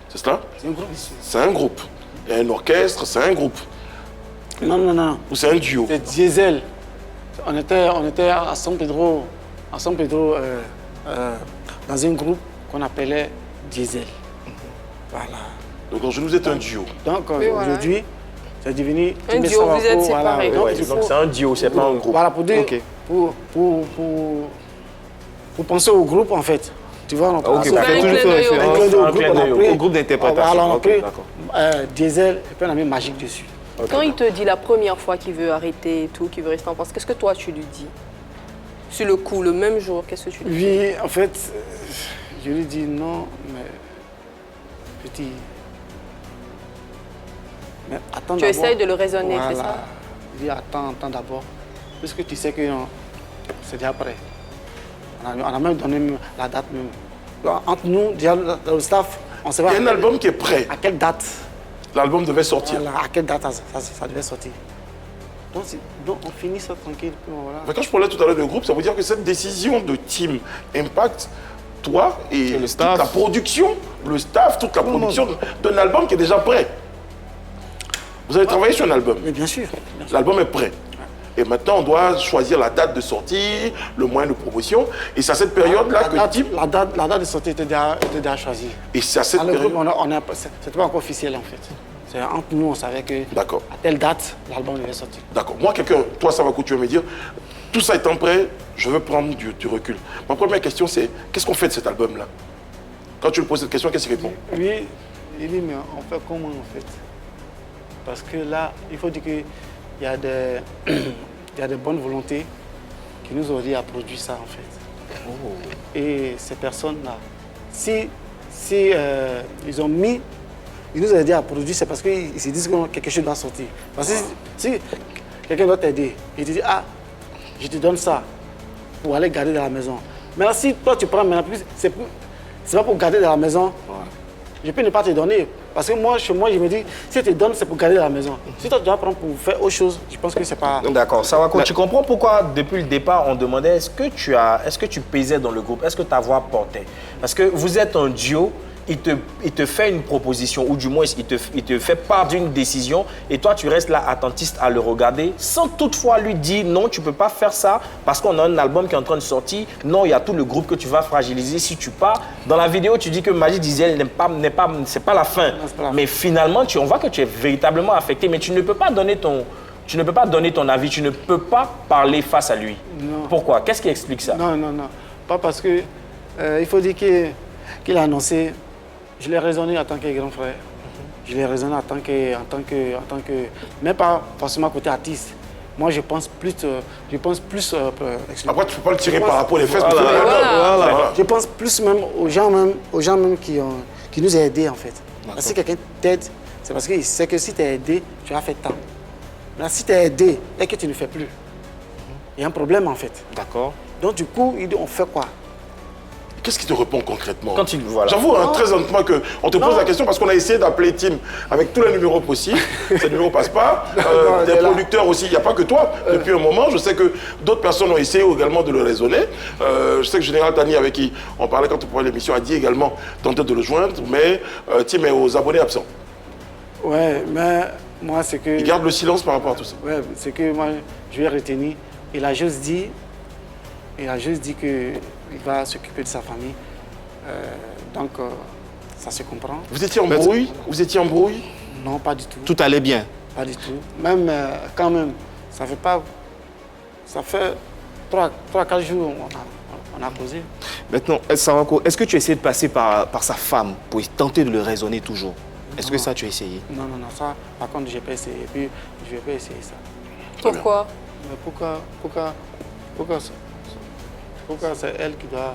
C'est cela? C'est un groupe. C'est un groupe. Il y a un orchestre, c'est un groupe. Non. Ou c'est un duo? C'est Diesel. On était à San Pedro, dans un groupe qu'on appelait Diesel. Voilà. Donc aujourd'hui, vous êtes un duo. Donc aujourd'hui, c'est devenu... Un duo, vous êtes séparés. Donc c'est un duo, c'est pas un groupe. Voilà, pour dire, pour penser au groupe en fait. Tu vois, on fait toujours référence au groupe d'interprétation. Alors on a pris Diesel et puis on a mis Magic dessus. Quand il te dit la première fois qu'il veut arrêter et tout, qu'il veut rester en France, qu'est-ce que toi tu lui dis? Sur le coup, le même jour, qu'est-ce que tu lui dis? Oui, en fait, je lui dis non, mais petit... Mais attends tu essayes de le raisonner, c'est ça? Il dit attends d'abord, puisque tu sais que c'est déjà prêt. On a même donné la date même. Entre nous, déjà, le staff, on sait pas. Il y a un album qui est prêt. À quelle date? L'album devait sortir. Voilà, à quelle date ça devait sortir? Donc on finit ça tranquille. Voilà. Mais quand je parlais tout à l'heure de groupe, ça veut dire que cette décision de team impacte toi et le staff, toute la production, le staff, toute la production d'un album qui est déjà prêt. Vous avez travaillé sur un album? Mais bien sûr. L'album est prêt. Et maintenant, on doit choisir la date de sortie, le moyen de promotion. Et c'est à cette période-là que... La date de sortie était déjà choisie. Et c'est à cette période... C'était pas encore officiel, en fait. C'est entre nous, on savait que à telle date, l'album devait sortir. D'accord. Moi, toi, Sawako, tu veux me dire, tout ça étant prêt, je veux prendre du recul. Ma première question, c'est qu'est-ce qu'on fait de cet album-là? Quand tu lui poses cette question, qu'est-ce qu'il répond? Oui, il dit, mais on fait comment en fait? Parce que là, il faut dire qu'il y a des bonnes volontés qui nous ont dit à produire ça en fait. Et ces personnes-là, si ils ont mis, ils nous ont aidé à produire, c'est parce qu'ils se disent que quelque chose doit sortir. Parce que si quelqu'un doit t'aider, il te dit, ah, je te donne ça pour aller garder dans la maison. Mais là, si toi tu prends maintenant, c'est pas pour garder dans la maison. Je peux ne pas te donner. Parce que moi, chez moi, je me dis, si je te donne, c'est pour garder dans la maison. Si toi, tu dois prendre pour faire autre chose, je pense que c'est pas... D'accord. Sawako, tu comprends pourquoi, depuis le départ, on demandait est-ce que tu pesais dans le groupe? Est-ce que ta voix portait? Parce que vous êtes un duo, il te fait une proposition, ou du moins, il te fait part d'une décision, et toi, tu restes là, attentiste à le regarder, sans toutefois lui dire non, tu ne peux pas faire ça, parce qu'on a un album qui est en train de sortir. Non, il y a tout le groupe que tu vas fragiliser si tu pars. Dans la vidéo, tu dis que Magic Diesel c'est pas la fin. Mais finalement, on voit que tu es véritablement affecté, mais tu ne peux pas donner ton avis, tu ne peux pas parler face à lui. Non. Pourquoi? Qu'est-ce qui explique ça? Non. Pas parce que il faut dire qu'il a annoncé. Je l'ai raisonné en tant que grand frère. Je l'ai raisonné en tant que, même pas forcément côté artiste. Moi, je pense plus. Après, tu peux pas le tirer par rapport aux fesses. Voilà. Je pense plus même aux gens même qui nous ont aidés en fait. Si quelqu'un t'aide, c'est parce qu'il sait que si tu es aidé, tu vas faire tant. Mais si tu es aidé et que tu ne fais plus, il y a un problème en fait. D'accord. Donc du coup, on fait quoi? Qu'est-ce qui te répond concrètement? Voilà. J'avoue, très honnêtement, qu'on te pose la question parce qu'on a essayé d'appeler Tim avec tous les numéros possibles. Ces numéros ne passent pas. Des producteurs aussi, il n'y a pas que toi. Depuis un moment, je sais que d'autres personnes ont essayé également de le raisonner. Je sais que Général Tani, avec qui on parlait quand on parlait de l'émission, a dit également tenter de le joindre, mais Tim est aux abonnés absents. Ouais, mais moi, c'est que... Il garde le silence par rapport à tout ça. Ouais, c'est que moi, je lui ai retenu. Il a juste dit qu'il va s'occuper de sa famille. Donc, ça se comprend. Vous étiez en brouille? Vous étiez en brouille? Non, pas du tout. Tout allait bien? Pas du tout. Même, quand même, ça fait 3-4 jours on a causé. Maintenant, Sawako, est-ce que tu essaies de passer par sa femme pour tenter de le raisonner toujours? Est-ce que ça, tu as essayé? Non, ça, par contre, je n'ai pas essayé. Et puis, je ne vais pas essayer ça. Pourquoi? Mais pourquoi c'est elle qui doit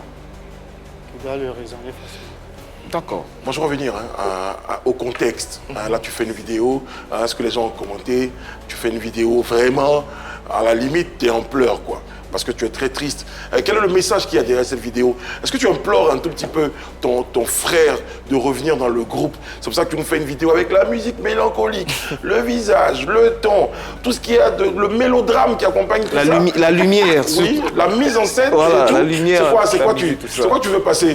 le raisonner facilement? D'accord. Moi, je vais revenir au contexte. Là, tu fais une vidéo, ce que les gens ont commenté. Tu fais une vidéo vraiment, à la limite, tu es en pleurs, quoi. Parce que tu es très triste. Quel est le message qu'il y a derrière cette vidéo? Est-ce que tu implores un tout petit peu ton frère de revenir dans le groupe? C'est pour ça que tu nous fais une vidéo avec la musique mélancolique, le visage, le ton, tout ce qui a le mélodrame qui accompagne tout ça. La lumière. Oui, la mise en scène. Voilà, la lumière. C'est quoi tu veux passer?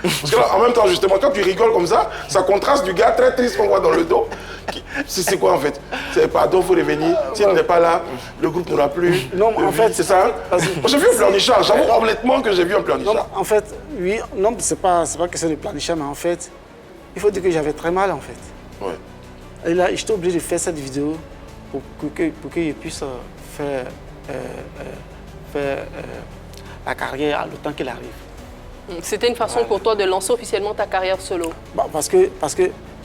Parce que là, en même temps, justement, quand tu rigoles comme ça contraste du gars très triste qu'on voit dans le dos. C'est quoi en fait? C'est pardon, il faut revenir. S'il n'est pas là, le groupe n'aura plus. Non, en fait, c'est ça. J'ai vu un pleurnichard. J'avoue honnêtement que j'ai vu un pleurnichard. En fait, oui, non, c'est pas question de pleurnichard, mais en fait, il faut dire que j'avais très mal en fait. Ouais. Et là, j'étais obligé de faire cette vidéo pour qu'il puisse faire la carrière le temps qu'il arrive. C'était une façon pour toi de lancer officiellement ta carrière solo? Bon, parce que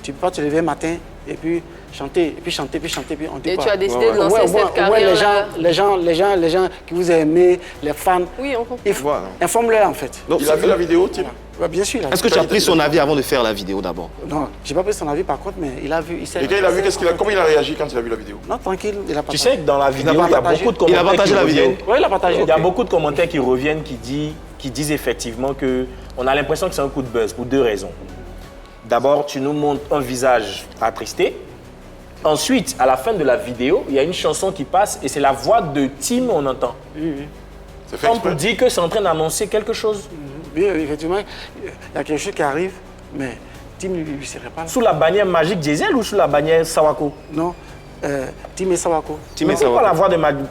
tu peux pas te lever le matin et puis chanter, puis on dit et quoi? tu as décidé de lancer cette carrière-là. Les gens qui vous aiment, les fans, oui, on comprend. Informe-les en fait. Donc, il a vu la vidéo, Tim? Bien sûr. Est-ce que tu as pris son avis avant de faire la vidéo d'abord? Non, j'ai pas pris son avis par contre, mais il a vu. Et quand il a vu, comment il a réagi quand il a vu la vidéo? Non, tranquille, il a partagé. Tu sais que dans la vidéo, il y a beaucoup de commentaires. Il a partagé la vidéo? Oui, il a partagé. Il y a beaucoup de commentaires qui reviennent, qui disent effectivement qu'on a l'impression que c'est un coup de buzz pour deux raisons. D'abord, tu nous montres un visage attristé. Ensuite, à la fin de la vidéo, il y a une chanson qui passe et c'est la voix de Tim, on entend. Oui. C'est fait on peut dire que c'est en train d'annoncer quelque chose. Oui, effectivement, il y a quelque chose qui arrive, mais Tim ne lui serait pas là. Sous la bannière Magic Diesel ou sous la bannière Sawako? Non, Tim et Sawako.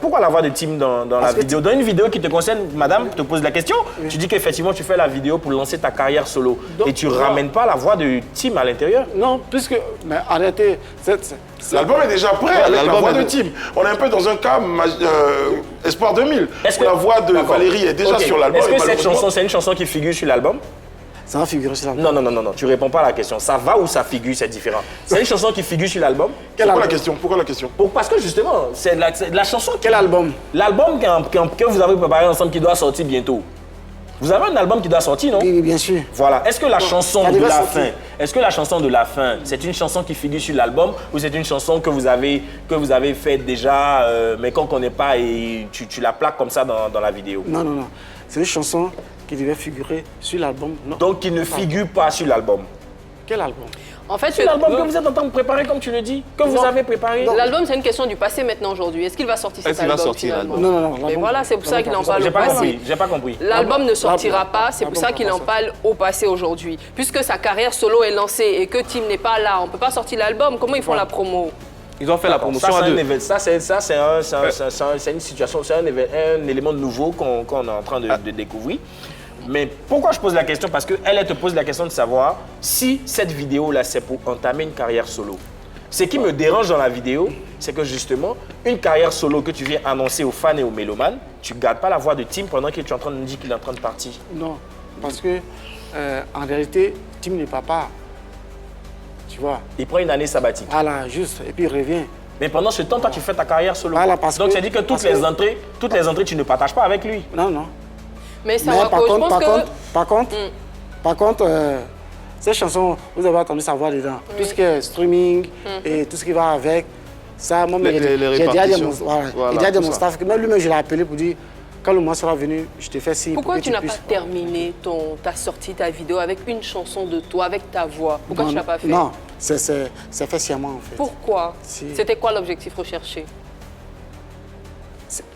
Pourquoi la voix de Tim dans la vidéo? Dans une vidéo qui te concerne, madame, te pose la question, tu dis qu'effectivement tu fais la vidéo pour lancer ta carrière solo. Donc, et tu ne ramènes pas la voix de Tim à l'intérieur? Non, puisque... Mais arrêtez, l'album est déjà prêt avec la voix de Tim. On est un peu dans un cas Espoir 2000. Est-ce que la voix de Valérie est déjà sur l'album? Est-ce que cette chanson, c'est une chanson qui figure sur l'album? Ça va figurer sur l'album. Non, tu réponds pas à la question. Ça va ou ça figure, c'est différent. C'est une chanson qui figure sur l'album. Pourquoi la question? Parce que justement, c'est la chanson... Quel album? L'album que vous avez préparé ensemble qui doit sortir bientôt. Vous avez un album qui doit sortir, non? Oui, bien sûr. Voilà. Est-ce que la chanson de la fin, c'est une chanson qui figure sur l'album ou c'est une chanson que vous avez faite déjà, mais qu'on ne connaît pas et tu la plaques comme ça dans la vidéo? Non. C'est une chanson qui devait figurer sur l'album. Donc qui ne figure pas sur l'album. Quel album? En fait, c'est l'album que vous êtes en train de préparer, comme tu le dis, que vous avez préparé. L'album, c'est une question du passé maintenant aujourd'hui. Est-ce qu'il va sortir cet album finalement? Non. Mais voilà, c'est pour ça qu'il en parle au passé. J'ai pas compris. L'album ne sortira pas, c'est pour ça qu'il en parle au passé aujourd'hui. Puisque sa carrière solo est lancée et que Tim n'est pas là, on ne peut pas sortir l'album. Comment ils font la promo? Ils ont fait la promotion à deux. Ça, c'est une situation, c'est un élément nouveau qu'on est en train de découvrir. Mais pourquoi je pose la question? Parce qu'elle te pose la question de savoir si cette vidéo-là, c'est pour entamer une carrière solo. Ce qui me dérange dans la vidéo, c'est que justement, une carrière solo que tu viens annoncer aux fans et aux mélomanes, tu ne gardes pas la voix de Tim pendant que tu es en train de nous dire qu'il est en train de partir. Non, parce que en réalité, Tim n'est pas part. Tu vois. Il prend une année sabbatique. Voilà, juste, et puis il revient. Mais pendant ce temps, toi, tu fais ta carrière solo. Voilà, donc, ça dit que toutes les entrées, tu ne partages pas avec lui. Non. Mais ça va par contre, ces chansons, vous avez entendu sa voix dedans. Oui. Tout ce qui est streaming et tout ce qui va avec, ça, moi, j'ai déjà dit à mon staff, même lui-même, je l'ai appelé pour dire, quand le mois sera venu, je te fais signe. Pourquoi tu n'as pas terminé ta sortie, ta vidéo avec une chanson de toi, avec ta voix? Pourquoi tu ne l'as pas fait? Non, c'est fait sciemment en fait. Pourquoi? C'était quoi l'objectif recherché?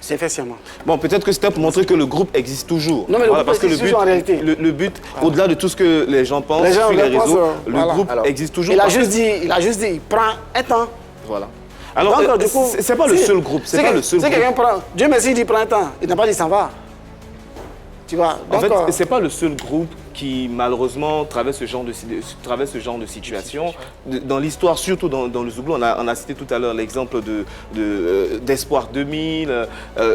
C'est fait sciemment. Bon, peut-être que c'était pour montrer que le groupe existe toujours. Non, mais le groupe existe toujours en réalité. Le but, au-delà de tout ce que les gens pensent sur les réseaux, le groupe existe toujours. Il a juste dit, il prend un temps. Voilà. Alors, c'est pas le seul groupe. C'est pas le seul groupe. Quelqu'un prend, Dieu merci, il dit prend un temps. Il n'a pas dit s'en va. Tu vois. En fait, c'est pas le seul groupe qui malheureusement traverse ce genre de situation. Dans l'histoire, surtout dans le Zouglou, on a cité tout à l'heure l'exemple d'Espoir 2000,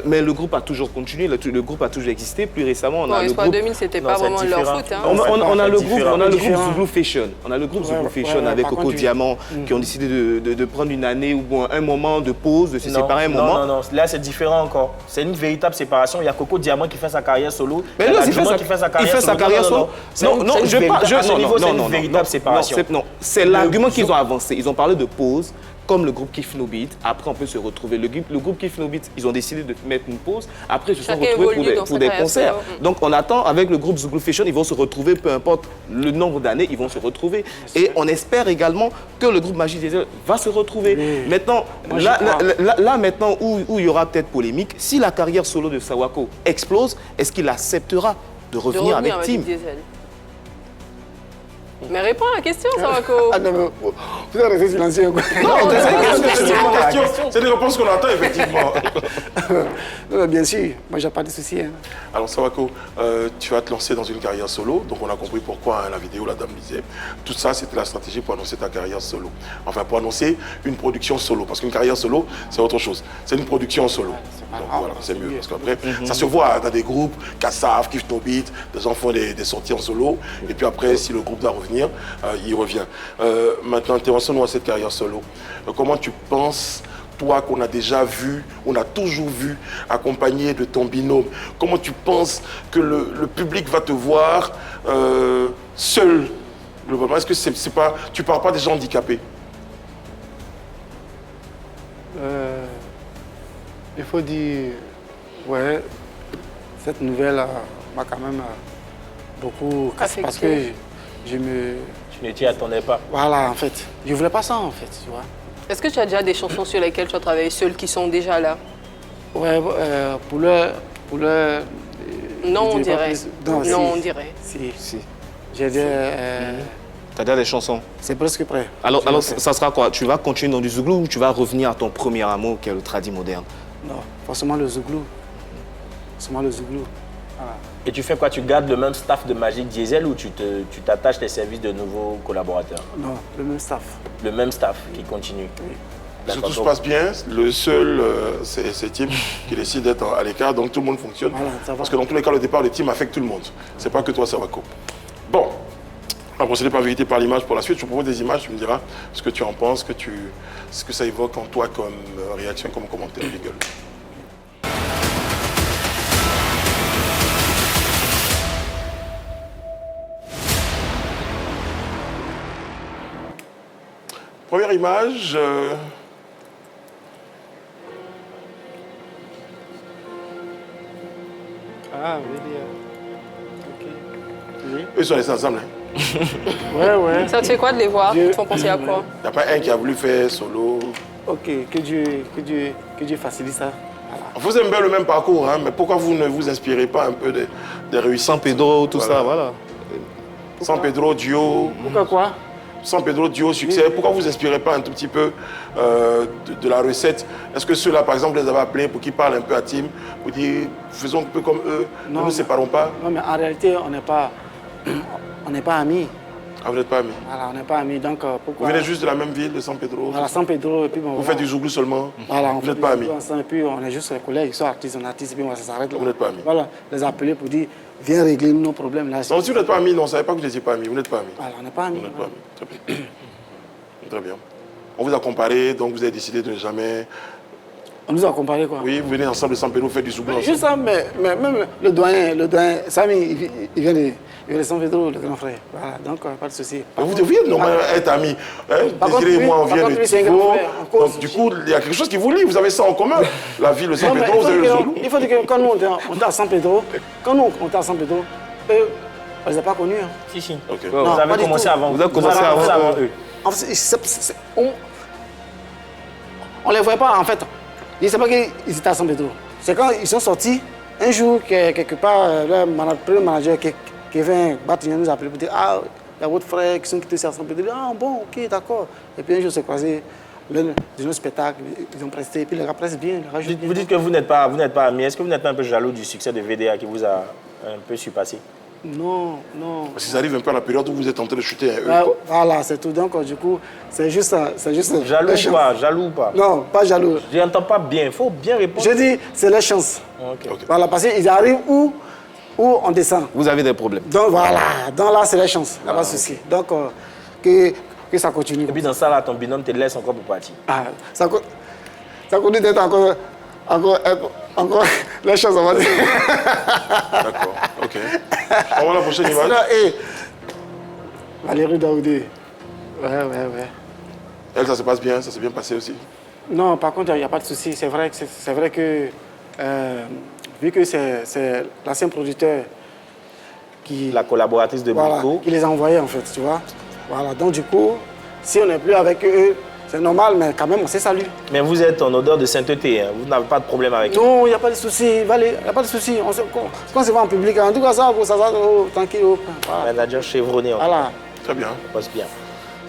mais le groupe a toujours continué, le groupe a toujours existé. Plus récemment, on a Espoir 2000, c'était pas vraiment leur foot. Hein. On a le groupe Zouglou Fashion. On a le groupe Zouglou Fashion avec Coco Diamant qui ont décidé de prendre une année ou un moment de pause, de se séparer un moment. Non, là c'est différent encore. C'est une véritable séparation. Il y a Coco Diamant qui fait sa carrière solo. Mais là, il fait sa carrière solo. Non, je parle. C'est une véritable séparation. Non, c'est l'argument qu'ils ont avancé. Ils ont parlé de pause, comme le groupe Kiff No Beat. Après, on peut se retrouver. Le groupe Kiff No Beat, ils ont décidé de mettre une pause. Après, ils se sont retrouvés pour des concerts. Donc, on attend avec le groupe Zouglou Fashion, ils vont se retrouver, peu importe le nombre d'années, ils vont se retrouver. Et on espère également que le groupe Magic Diesel va se retrouver. Maintenant, là maintenant, où il y aura peut-être polémique, si la carrière solo de Sawako explose, est-ce qu'il acceptera de revenir avec Tim? Mais réponds à la question, Sawako. Ah non, mais vous êtes resté silencieux. Non, c'est une réponse qu'on attend, effectivement. Bien sûr, moi j'ai pas de soucis. Hein. Alors Sawako, tu vas te lancer dans une carrière solo, donc on a compris pourquoi la vidéo, la dame disait. Tout ça, c'était la stratégie pour annoncer ta carrière solo. Enfin, pour annoncer une production solo, parce qu'une carrière solo, c'est autre chose. C'est une production solo. Donc voilà, c'est mieux, parce qu'après, ça se voit dans des groupes, Kassav, Kiff No Beat, des gens font des sorties en solo, et puis après, si le groupe doit revenir, il revient. Maintenant, intéressons-nous à cette carrière solo. Comment tu penses, toi qu'on a déjà vu, on a toujours vu, accompagné de ton binôme, comment tu penses que le public va te voir seul, globalement? Est-ce que c'est pas, tu ne parles pas des gens handicapés? Il faut dire, ouais, cette nouvelle m'a quand même beaucoup cassé parce que je me... Tu ne t'y attendais pas. Voilà, en fait. Je ne voulais pas ça, en fait, tu vois. Est-ce que tu as déjà des chansons sur lesquelles tu as travaillé seul qui sont déjà là? Ouais, pour le... Non, on dirait. Non, on dirait. Si. J'ai dit... C'est-à-dire les chansons. C'est presque prêt. Alors ça sera quoi? Tu vas continuer dans du zouglou ou tu vas revenir à ton premier amour qui est le tradi moderne? Non, forcément le zouglou. Forcément le zouglou. Voilà. Et tu fais quoi? Tu gardes le même staff de Magic Diesel ou tu t'attaches les services de nouveaux collaborateurs? Non, le même staff. Le même staff qui continue. Oui. Si tout se passe bien, le seul, c'est Tim qui décide d'être à l'écart, donc tout le monde fonctionne. Voilà, ça va. Parce que dans tous les cas, le départ de Tim affecte tout le monde. C'est pas que toi, Sawako. Bon, on va procéder par vérité, par l'image pour la suite. Je te propose des images, tu me diras ce que tu en penses, ce que ça évoque en toi comme réaction, comme commentaire, Legal. Première image. Ah, oui, ok. Oui. Eux sont restés ensemble. Hein. Ouais. Ça te fait quoi de les voir? Ils te font penser à quoi? Il n'y a pas un qui a voulu faire solo. Ok, que Dieu facilite ça. Voilà. Vous aimez bien le même parcours, hein, mais pourquoi vous ne vous inspirez pas un peu des réussites? San Pedro, tout ça, voilà. San Pedro, duo. Pourquoi quoi? San Pedro, duo, succès. Pourquoi vous inspirez pas un tout petit peu de la recette? Est-ce que ceux-là, par exemple, les avez appelés pour qu'ils parlent un peu à Tim, pour dire, faisons un peu comme eux, ne nous séparons pas? Non, mais en réalité, on n'est pas amis. Ah, vous n'êtes pas amis? Voilà, on n'est pas amis, donc pourquoi? Vous venez juste de la même ville, de San Pedro? Voilà, San Pedro, et puis bon, Vous faites du zouglou seulement? Voilà, vous n'êtes pas amis? Et puis on est juste les collègues, ils sont artistes, on est artistes, et puis ça s'arrête là. Vous n'êtes pas amis? Voilà, les appeler pour dire, viens régler nos problèmes là. Non, si vous n'êtes pas amis, non, on ne savait pas que vous n'étiez pas amis. Vous n'êtes pas amis. Voilà, on n'est pas amis. Vous n'êtes pas amis. Très bien. Très bien. On vous a comparé, donc vous avez décidé de ne jamais... On nous a comparé quoi? Oui, vous venez ensemble de San Pedro faire du zouglou ensemble. Juste ça, mais même le doyen, Samy, il vient de San Pedro, le grand frère. Voilà, donc pas de souci. Vous deviez normalement être amis. Désiré et moi, on vient de Tivo. Donc du coup, il y a quelque chose qui vous lie. Vous avez ça en commun. La ville de San Pedro, vous avez le zoulou. Il faut dire que quand nous, on était à San Pedro, eux, on ne les a pas connus. Hein. Si. Okay. Ouais, vous avez commencé avant. Vous avez commencé avant eux. En fait, on ne les voyait pas, en fait. Ils ne savaient pas qu'ils étaient à San Pedro. C'est quand ils sont sortis, un jour, quelque part, le manager Kevin Batignan nous a appelé pour dire, ah, il y a votre frère qui sont quittés à San Pedro. Ah bon, ok, d'accord. Et puis un jour, on s'est croisés dans un spectacle, ils ont presté, et puis les gars prestent bien. Vous dites que vous n'êtes pas amis. Est-ce que vous n'êtes pas un peu jaloux du succès de VDA qui vous a un peu surpassé? Non. Parce qu'ils arrivent un peu à la période où vous êtes en train de chuter un eux. Voilà, c'est tout. Donc, du coup, c'est juste. Jaloux ou pas? Non, pas jaloux. Je n'entends pas bien. Il faut bien répondre. Je dis, c'est la chance. Okay. Voilà, parce qu'ils arrivent où on descend. Vous avez des problèmes. Donc, voilà. Donc là, c'est la chance. Il n'y a pas de souci. Donc, que ça continue. Et puis, dans ça, là, ton binôme te laisse encore pour partir. Ah, ça continue d'être encore la chance, on va dire. D'accord, ok. On va à la prochaine image. Valérie Daoudé. Ouais. Elle, ça se passe bien, ça s'est bien passé aussi. Non, par contre, il n'y a pas de souci. C'est vrai que vu que c'est l'ancien producteur qui... La collaboratrice de Brico. Qui les a envoyés, en fait, tu vois. Voilà, donc du coup, si on n'est plus avec eux, c'est normal, mais quand même, on s'est salué. Mais vous êtes en odeur de sainteté, hein. Vous n'avez pas de problème avec eux? Non, il n'y a pas de souci, Valé, il n'y a pas de souci. Quand c'est va en public, en tout cas, ça tranquille. Voilà. Manager chevronné. Voilà. Très bien. Ça passe bien.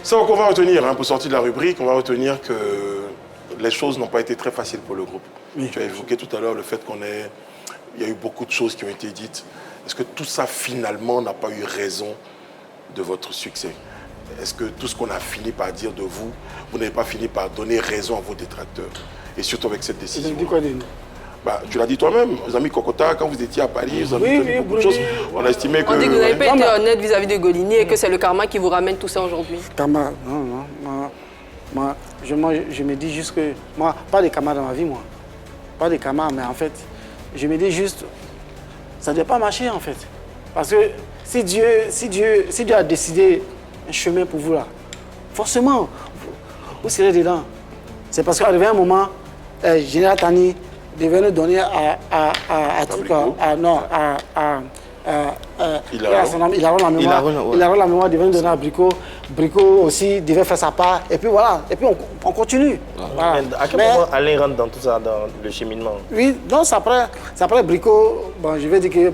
Ça, on va retenir, pour sortir de la rubrique, on va retenir que les choses n'ont pas été très faciles pour le groupe. Oui. Tu as évoqué tout à l'heure le fait il y a eu beaucoup de choses qui ont été dites. Est-ce que tout ça, finalement, n'a pas eu raison de votre succès? Est-ce que tout ce qu'on a fini par dire de vous, vous n'avez pas fini par donner raison à vos détracteurs? Et surtout avec cette décision. Ils ont dit quoi de nous? Tu l'as dit toi-même, vos amis Kokota, quand vous étiez à Paris, vous avez dit beaucoup de choses. On a estimé que... On dit que vous n'avez pas été honnête vis-à-vis de Golini et que c'est le karma qui vous ramène tout ça aujourd'hui. Karma, non. Moi, je me dis juste que... Moi, pas de karma dans ma vie, moi. Pas de karma, mais en fait, je me dis juste... Ça ne doit pas marcher, en fait. Parce que si Dieu a décidé un chemin pour vous, là, forcément, vous serez dedans. C'est parce qu'arrivé un moment, Général Tani devait nous donner il a la mémoire, devait nous donner à Brico. Brico aussi devait faire sa part. Et puis voilà, et puis on continue. Voilà. À quel moment Alain rentre dans tout ça, dans le cheminement? Oui, donc c'est après Brico, bon, je vais dire que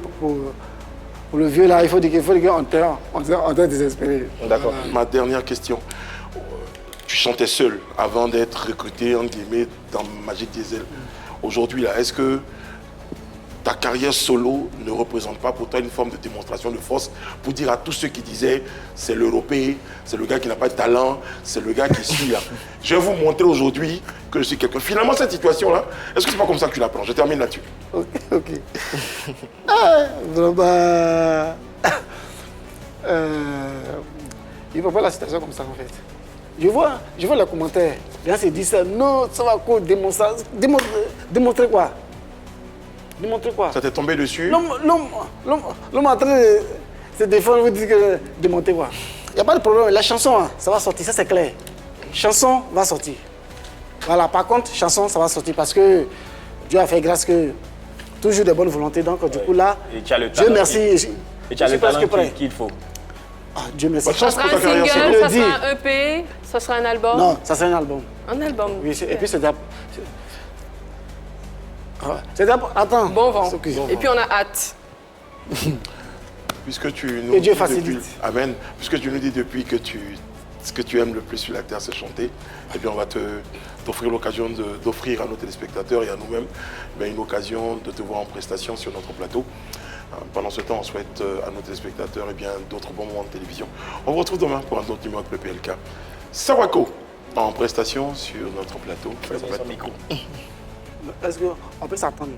Pour le vieux, là, il faut dire qu'on est désespéré. D'accord. Ma dernière question. Tu chantais seul avant d'être recruté, entre guillemets, dans Magic Diesel. Aujourd'hui, là, est-ce que ta carrière solo ne représente pas pour toi une forme de démonstration de force pour dire à tous ceux qui disaient c'est l'Européen, c'est le gars qui n'a pas de talent, c'est le gars qui suit là. Je vais vous montrer aujourd'hui que je suis quelqu'un. Finalement, cette situation-là, est-ce que c'est pas comme ça que tu l'apprends? Je termine là-dessus. Ok. Vraiment. Il ne faut pas la situation comme ça en fait. Je vois les commentaires. Les gens se disent ça. Non, ça va quoi démontrer quoi? Démontrer quoi? Ça t'est tombé dessus? L'homme en train de se défendre, vous dites que démontrer quoi? Il n'y a pas de problème. La chanson, hein, ça va sortir, ça c'est clair. Chanson va sortir. Voilà, par contre, chanson, ça va sortir parce que Dieu a fait grâce que toujours de bonne volonté. Donc, du coup, là, Dieu merci. Et tu as le talent qu'il faut. Ah, Dieu merci. Ça sera un single, ça sera un EP, ça sera un album? Non, ça sera un album. Un album. Oui, et puis c'est attends. Bon vent. Et puis on a hâte. Puisque tu nous que Dieu dis facilite. depuis, Amen. Puisque tu nous dis depuis que ce que tu aimes le plus sur la terre, c'est chanter, eh bien on va t'offrir l'occasion d'offrir à nos téléspectateurs et à nous-mêmes une occasion de te voir en prestation sur notre plateau. Pendant ce temps, on souhaite à nos téléspectateurs d'autres bons moments de télévision. On vous retrouve demain pour un autre numéro de PPLK. Sawako en prestation sur notre plateau. Est-ce qu'on peut s'attendre?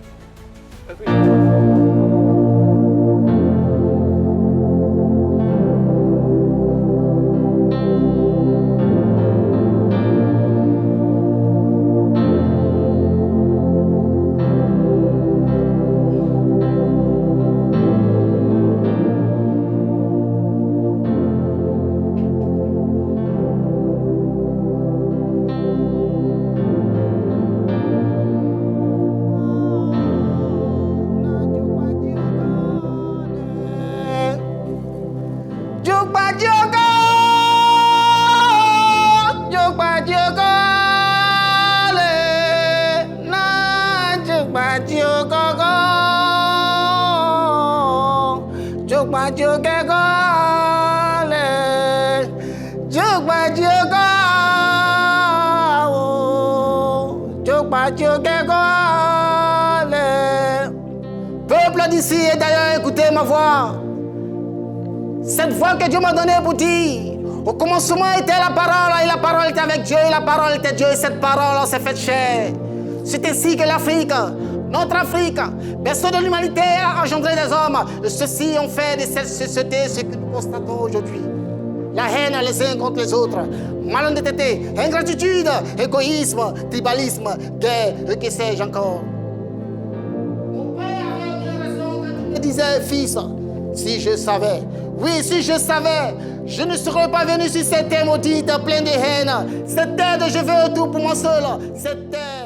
Peuple d'ici et d'ailleurs, écoutez ma voix. Cette voix que Dieu m'a donnée pour dire. Au commencement était la parole, et la parole était avec Dieu, et la parole était Dieu, et cette parole s'est faite chair. C'est ainsi que l'Afrique, notre Afrique, berceau de l'humanité, a engendré des hommes. Ceux-ci ont fait de cette société ce que nous constatons aujourd'hui. La haine les uns contre les autres, malhonnêteté, ingratitude, égoïsme, tribalisme, guerre, et que sais-je encore. Mon père avait une raison quand il disait, fils, si je savais, oui, si je savais, je ne serais pas venu sur cette terre maudite, pleine de haine. Cette terre de je veux tout pour moi seul, cette terre.